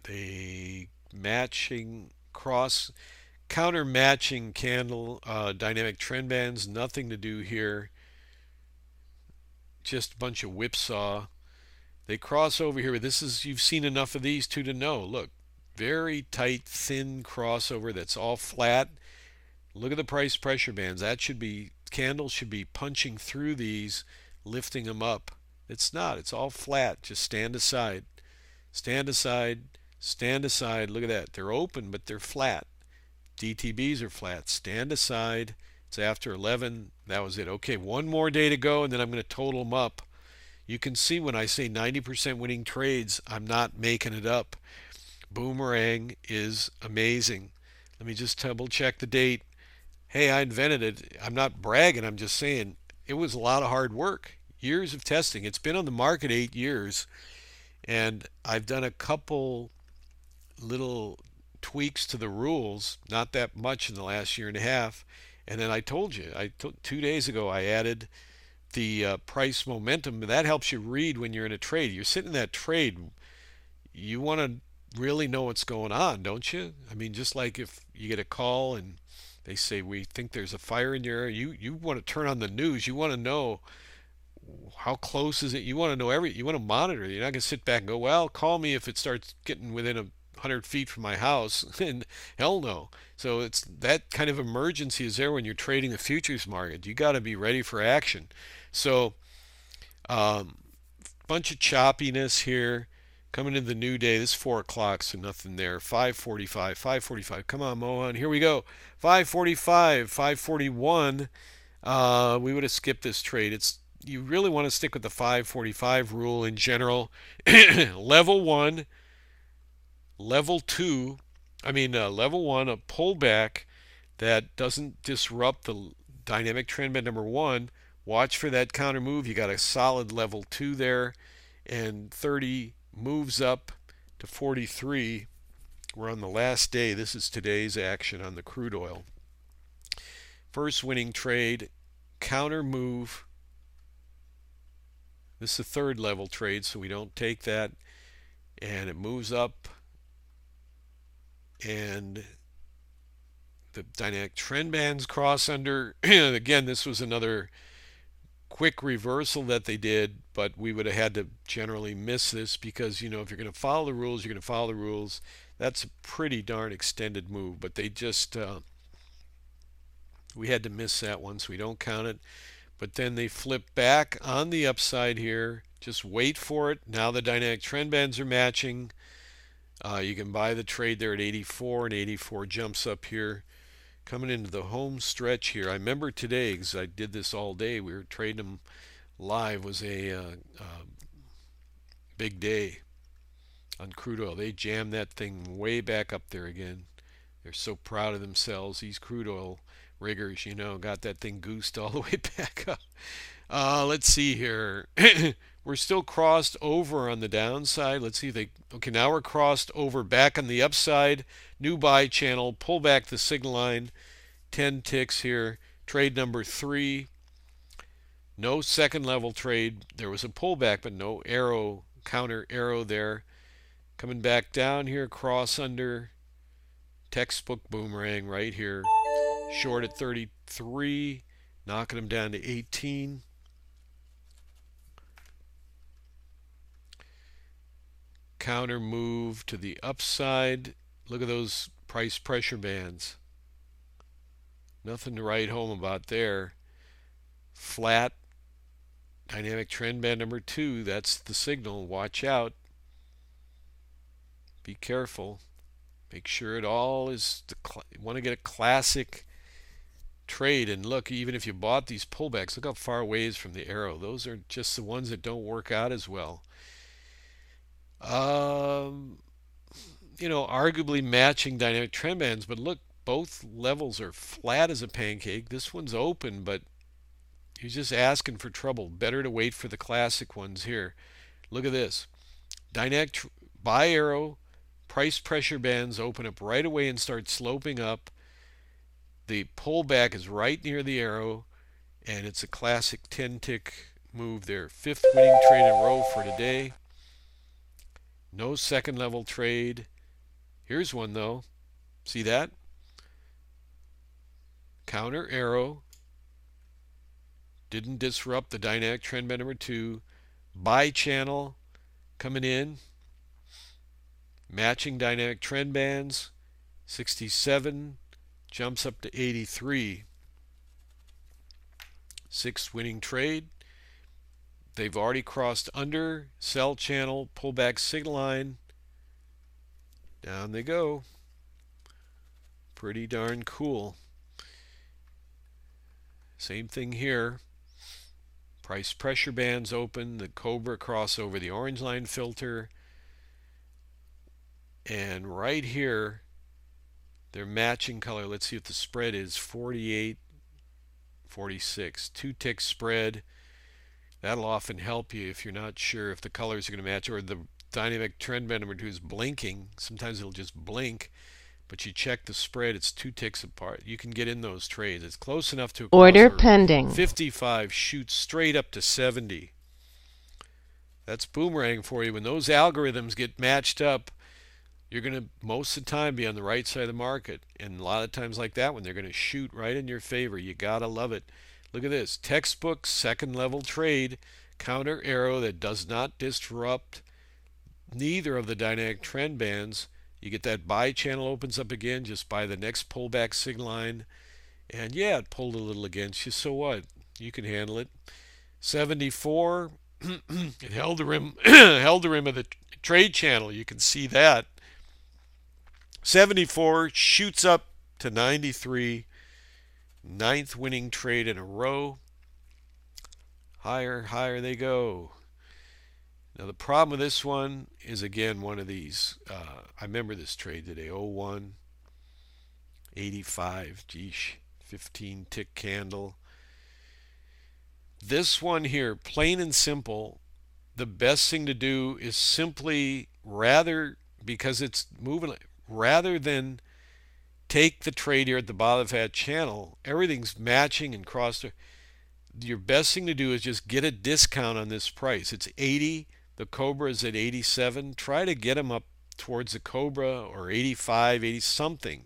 They matching cross counter matching candle, dynamic trend bands, nothing to do here, just a bunch of whipsaw. They cross over here. This is, you've seen enough of these two to know. Look, very tight, thin crossover that's all flat. Look at the price pressure bands. That should be, candles should be punching through these, lifting them up. It's not. It's all flat. Just stand aside. Stand aside. Stand aside. Look at that. They're open, but they're flat. DTBs are flat. Stand aside. It's after 11. That was it. Okay, one more day to go, and then I'm going to total them up. You can see when I say 90% winning trades, I'm not making it up. Boomerang is amazing. Let me just double check the date. Hey, I invented it. I'm not bragging. I'm just saying it was a lot of hard work. Years of testing. It's been on the market 8 years. And I've done a couple little tweaks to the rules, not that much in the last year and a half. And then I told you, 2 days ago, I added the price momentum. That helps you read when you're in a trade. You're sitting in that trade. You want to really know what's going on, don't you? I mean, just like if you get a call and they say, we think there's a fire in your area, you want to turn on the news. You want to know how close is it. You want to know you want to monitor. You're not going to sit back and go, well, call me if it starts getting within 100 feet from my house. And hell no. So it's that kind of emergency is there when you're trading the futures market. You got to be ready for action. So bunch of choppiness here. Coming into the new day, this is 4 o'clock, so nothing there. 5:45, 5:45. Come on, Mohan. Here we go. 5:45, 5:41. We would have skipped this trade. You really want to stick with the 5:45 rule in general. Level 1, level 2. Level 1, a pullback that doesn't disrupt the dynamic trend band number 1. Watch for that counter move. You got a solid level 2 there, and 30 moves up to 43. We're on the last day. This is today's action on the crude oil. First winning trade, counter move. This is a third level trade, so we don't take that. And it moves up, and the dynamic trend bands cross under. Again, this was another quick reversal that they did, but we would have had to generally miss this because, if you're going to follow the rules, you're going to follow the rules. That's a pretty darn extended move, but they just, we had to miss that one, so we don't count it. But then they flip back on the upside here. Just wait for it. Now the dynamic trend bands are matching. You can buy the trade there at 84, and 84 jumps up here. Coming into the home stretch here. I remember today, because I did this all day, we were trading them live, was a big day on crude oil. They jammed that thing way back up there again. They're so proud of themselves. These crude oil riggers, got that thing goosed all the way back up. Let's see here. We're still crossed over on the downside. Let's see if they... Okay, now we're crossed over back on the upside. New buy channel. Pull back the signal line. 10 ticks here. Trade number 3. No second level trade. There was a pullback, but no arrow, counter arrow there. Coming back down here. Cross under. Textbook boomerang right here. Short at 33. Knocking them down to 18. Counter move to the upside. Look at those price pressure bands. Nothing to write home about there. Flat. Dynamic trend band number 2. That's the signal. Watch out. Be careful. Make sure it all is... You want to get a classic trade. And look, even if you bought these pullbacks, look how far away it is from the arrow. Those are just the ones that don't work out as well. Arguably matching dynamic trend bands, but look, both levels are flat as a pancake. This one's open, but you're just asking for trouble. Better to wait for the classic ones here. Look at this. Dynamic buy arrow, price pressure bands open up right away and start sloping up. The pullback is right near the arrow, and it's a classic 10-tick move there. 5th winning trade in a row for today. No second level trade. Here's one though. See that? Counter arrow. Didn't disrupt the dynamic trend band number 2. Buy channel coming in. Matching dynamic trend bands. 67 jumps up to 83. 6th winning trade. They've already crossed under, sell channel, pullback signal line. Down they go. Pretty darn cool. Same thing here. Price pressure bands open, the Cobra cross over the orange line filter. And right here, their matching color, let's see what the spread is, 48, 46. 2-tick spread. That'll often help you if you're not sure if the colors are going to match, or the dynamic trend band number 2 is blinking. Sometimes it'll just blink, but you check the spread, it's 2 ticks apart. You can get in those trades. It's close enough to a order pending. 55 shoots straight up to 70. That's boomerang for you. When those algorithms get matched up, you're going to most of the time be on the right side of the market. And a lot of times like that one, they're going to shoot right in your favor. You got to love it. Look at this. Textbook second level trade. Counter arrow that does not disrupt neither of the dynamic trend bands. You get that buy channel opens up again. Just buy the next pullback signal line. And yeah, it pulled a little against you. So what? You can handle it. 74. It held the rim, held the rim of the trade channel. You can see that. 74 shoots up to 93. 9th winning trade in a row. Higher, higher they go. Now the problem with this one is again one of these. I remember this trade today. 01, 85. Geesh, 15 tick candle. This one here, plain and simple, the best thing to do is simply because it's moving, rather than take the trade here at the bottom of that channel, everything's matching and crossed. your best thing to do is just get a discount on this price. It's 80. The Cobra is at 87. Try to get them up towards the Cobra, or 85, 80 something,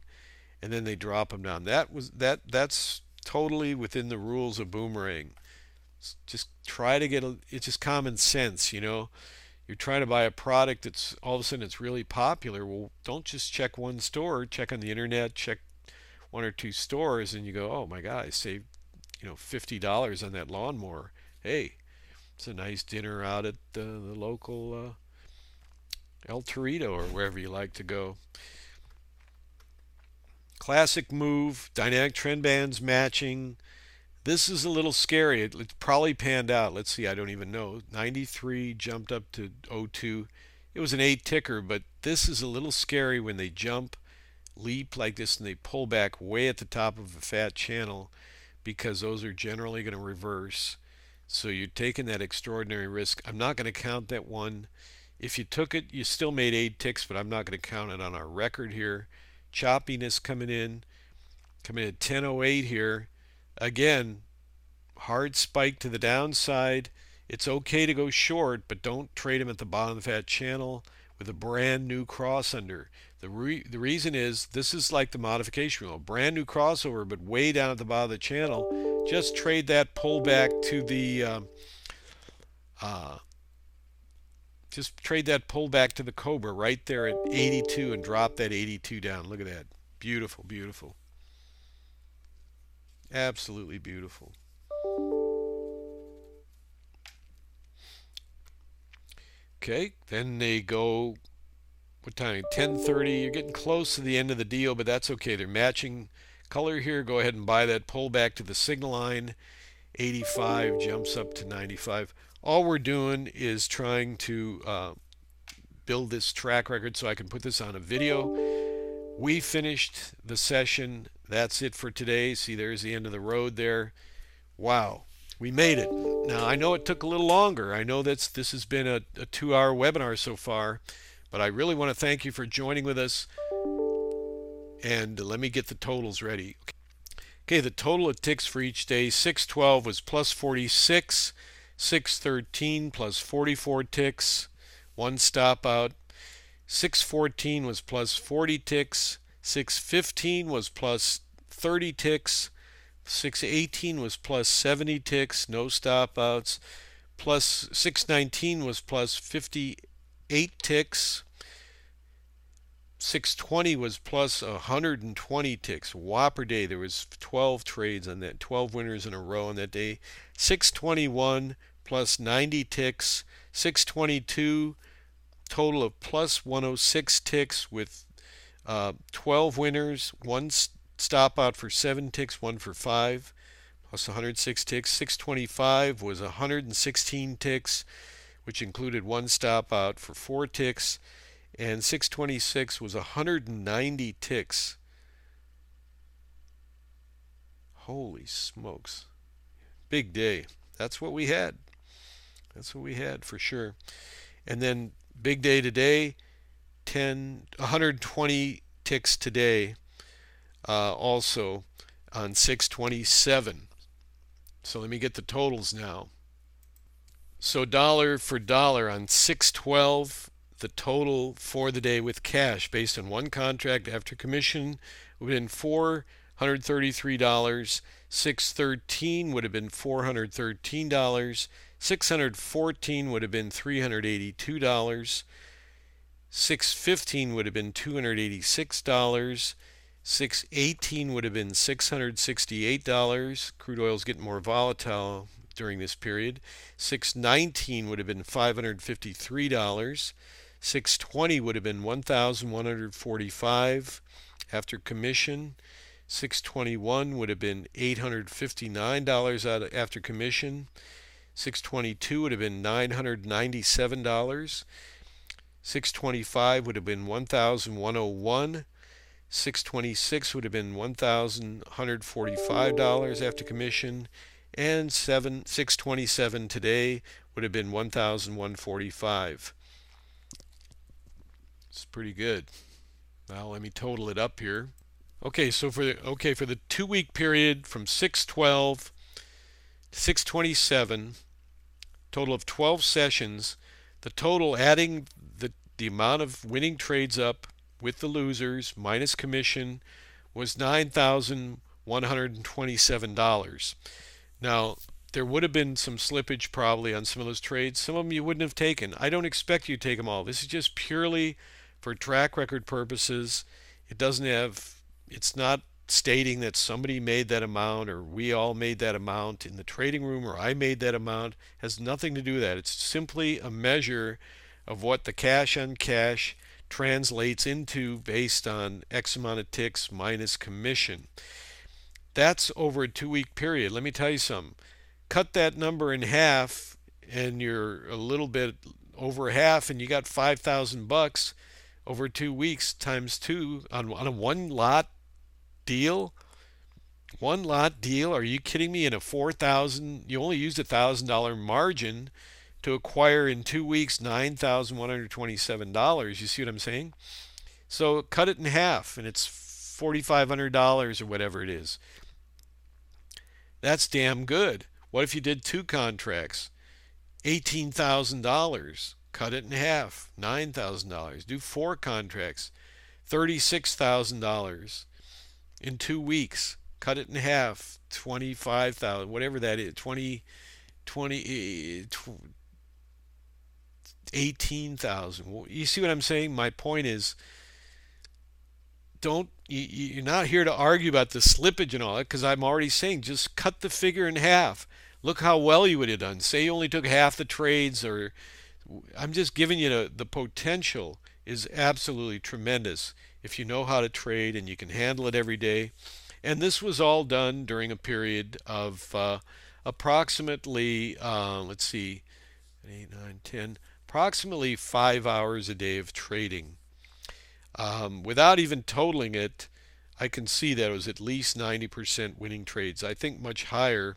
and then they drop them down. That's totally within the rules of Boomerang. Just try to it's just common sense, you know. You're trying to buy a product that's all of a sudden it's really popular. Well, don't just check one store, check on the internet, check one or two stores, and you go, oh my God, I saved, $50 on that lawnmower. Hey, it's a nice dinner out at the local El Torito or wherever you like to go. Classic move, dynamic trend bands matching. This is a little scary. It probably panned out. Let's see, I don't even know. 93 jumped up to 02. It was an 8 ticker, but this is a little scary when they jump, leap like this, and they pull back way at the top of a fat channel, because those are generally going to reverse. So you're taking that extraordinary risk. I'm not going to count that one. If you took it, you still made 8 ticks, but I'm not going to count it on our record here. Choppiness coming in at 10:08 here. Again, hard spike to the downside. It's okay to go short, but don't trade them at the bottom of the fat channel with a brand new cross under. The reason is this is like the modification rule. Brand new crossover, but way down at the bottom of the channel. Just trade that pullback to the Cobra right there at 82 and drop that 82 down. Look at that. Beautiful, beautiful. Absolutely beautiful. Okay, then they go, what time? 10:30. You're getting close to the end of the deal, but that's okay. They're matching color here. Go ahead and buy that. Pull back to the signal line. 85 jumps up to 95. All we're doing is trying to build this track record so I can put this on a video. We finished the session. That's it for today. See, there's the end of the road there. Wow, we made it. Now, I know it took a little longer. I know this has been a 2-hour webinar so far, but I really want to thank you for joining with us. And let me get the totals ready. Okay, the total of ticks for each day. 612 was plus 46. 613 plus 44 ticks. One stop out. 614 was plus 40 ticks. 615 was plus 30 ticks. 618 was plus 70 ticks, no stop outs. Plus 619 was plus 58 ticks. 620 was plus 120 ticks. Whopper day. There was 12 trades on that, 12 winners in a row on that day. 621 plus 90 ticks. 622 total of plus 106 ticks with 12 winners, one stop out for 7 ticks, one for 5, plus 106 ticks. 625 was 116 ticks, which included one stop out for 4 ticks. And 626 was 190 ticks. Holy smokes. Big day. That's what we had. That's what we had for sure. And then big day today, 120 ticks today, also on 627. So let me get the totals now. So dollar for dollar on 612, the total for the day with cash based on one contract after commission would have been $433. 613 would have been $413. 614 would have been $382. 615 would have been $286. 618 would have been $668. Crude oil is getting more volatile during this period. 619 would have been $553. 620 would have been $1,145 after commission. 621 would have been $859 after commission. 622 would have been $997. 625 would have been $1,101. 626 would have been $1,145 after commission, and 627 today would have been $1,145. It's pretty good. Now let me total it up here. Okay, so for the 2-week period from 612 to 627, total of 12 sessions. The total, adding the amount of winning trades up with the losers minus commission, was $9,127. Now, there would have been some slippage probably on some of those trades. Some of them you wouldn't have taken. I don't expect you to take them all. This is just purely for track record purposes. It doesn't have, it's not stating that somebody made that amount or we all made that amount in the trading room or I made that amount. It has nothing to do with that. It's simply a measure of what the cash on cash translates into based on X amount of ticks minus commission. That's over a 2-week period. Let me tell you something. Cut that number in half and you're a little bit over half and you got $5,000 over 2 weeks times 2 on a one lot deal. One lot deal? Are you kidding me? In a 4,000, you only used $1,000 margin to acquire in 2 weeks $9,127. You see what I'm saying? So cut it in half and it's $4,500 or whatever it is. That's damn good. What if you did 2 contracts? $18,000. Cut it in half. $9,000. Do 4 contracts. $36,000 in 2 weeks. Cut it in half. 25,000, whatever that is. 18,000. You see what I'm saying? My point is, you're not here to argue about the slippage and all that, because I'm already saying just cut the figure in half. Look how well you would have done. Say you only took half the trades, or I'm just giving you the potential is absolutely tremendous if you know how to trade and you can handle it every day. And this was all done during a period of approximately, let's see, 8, 9, 10, approximately 5 hours a day of trading. Without even totaling it, I can see that it was at least 90% winning trades. I think much higher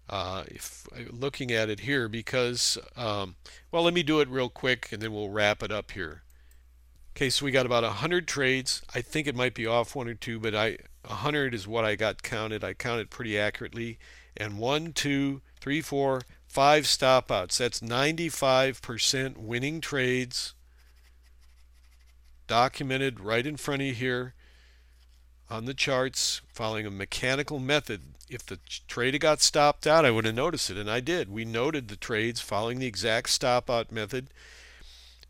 if looking at it here because, well, let me do it real quick and then we'll wrap it up here. Okay, so we got about 100 trades. I think it might be off 1 or 2, but 100 is what I got counted. I counted pretty accurately. And 1, 2, 3, 4, 5 stop outs. That's 95% winning trades. Documented right in front of you here on the charts following a mechanical method. If the trade got stopped out, I would have noticed it, and I did. We noted the trades following the exact stop out method.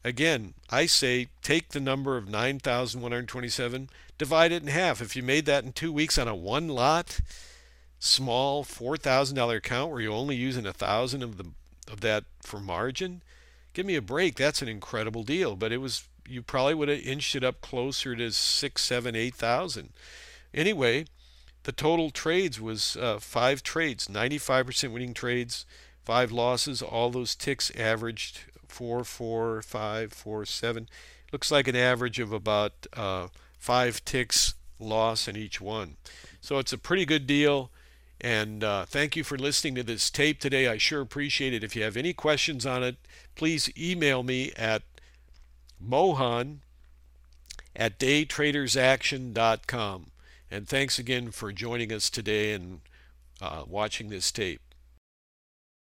Again, I say take the number of 9,127, divide it in half. If you made that in 2 weeks on a one lot, small $4,000 account where you're only using 1,000 of that for margin, give me a break. That's an incredible deal. But it was, you probably would have inched it up closer to 6, 7, 8,000. Anyway, the total trades was 5 trades, 95% winning trades, 5 losses. All those ticks averaged 4, 4, 5, 4, 7. Looks like an average of about 5 ticks loss in each one. So it's a pretty good deal. And thank you for listening to this tape today. I sure appreciate it. If you have any questions on it, please email me at mohan@daytradersaction.com. And thanks again for joining us today and watching this tape.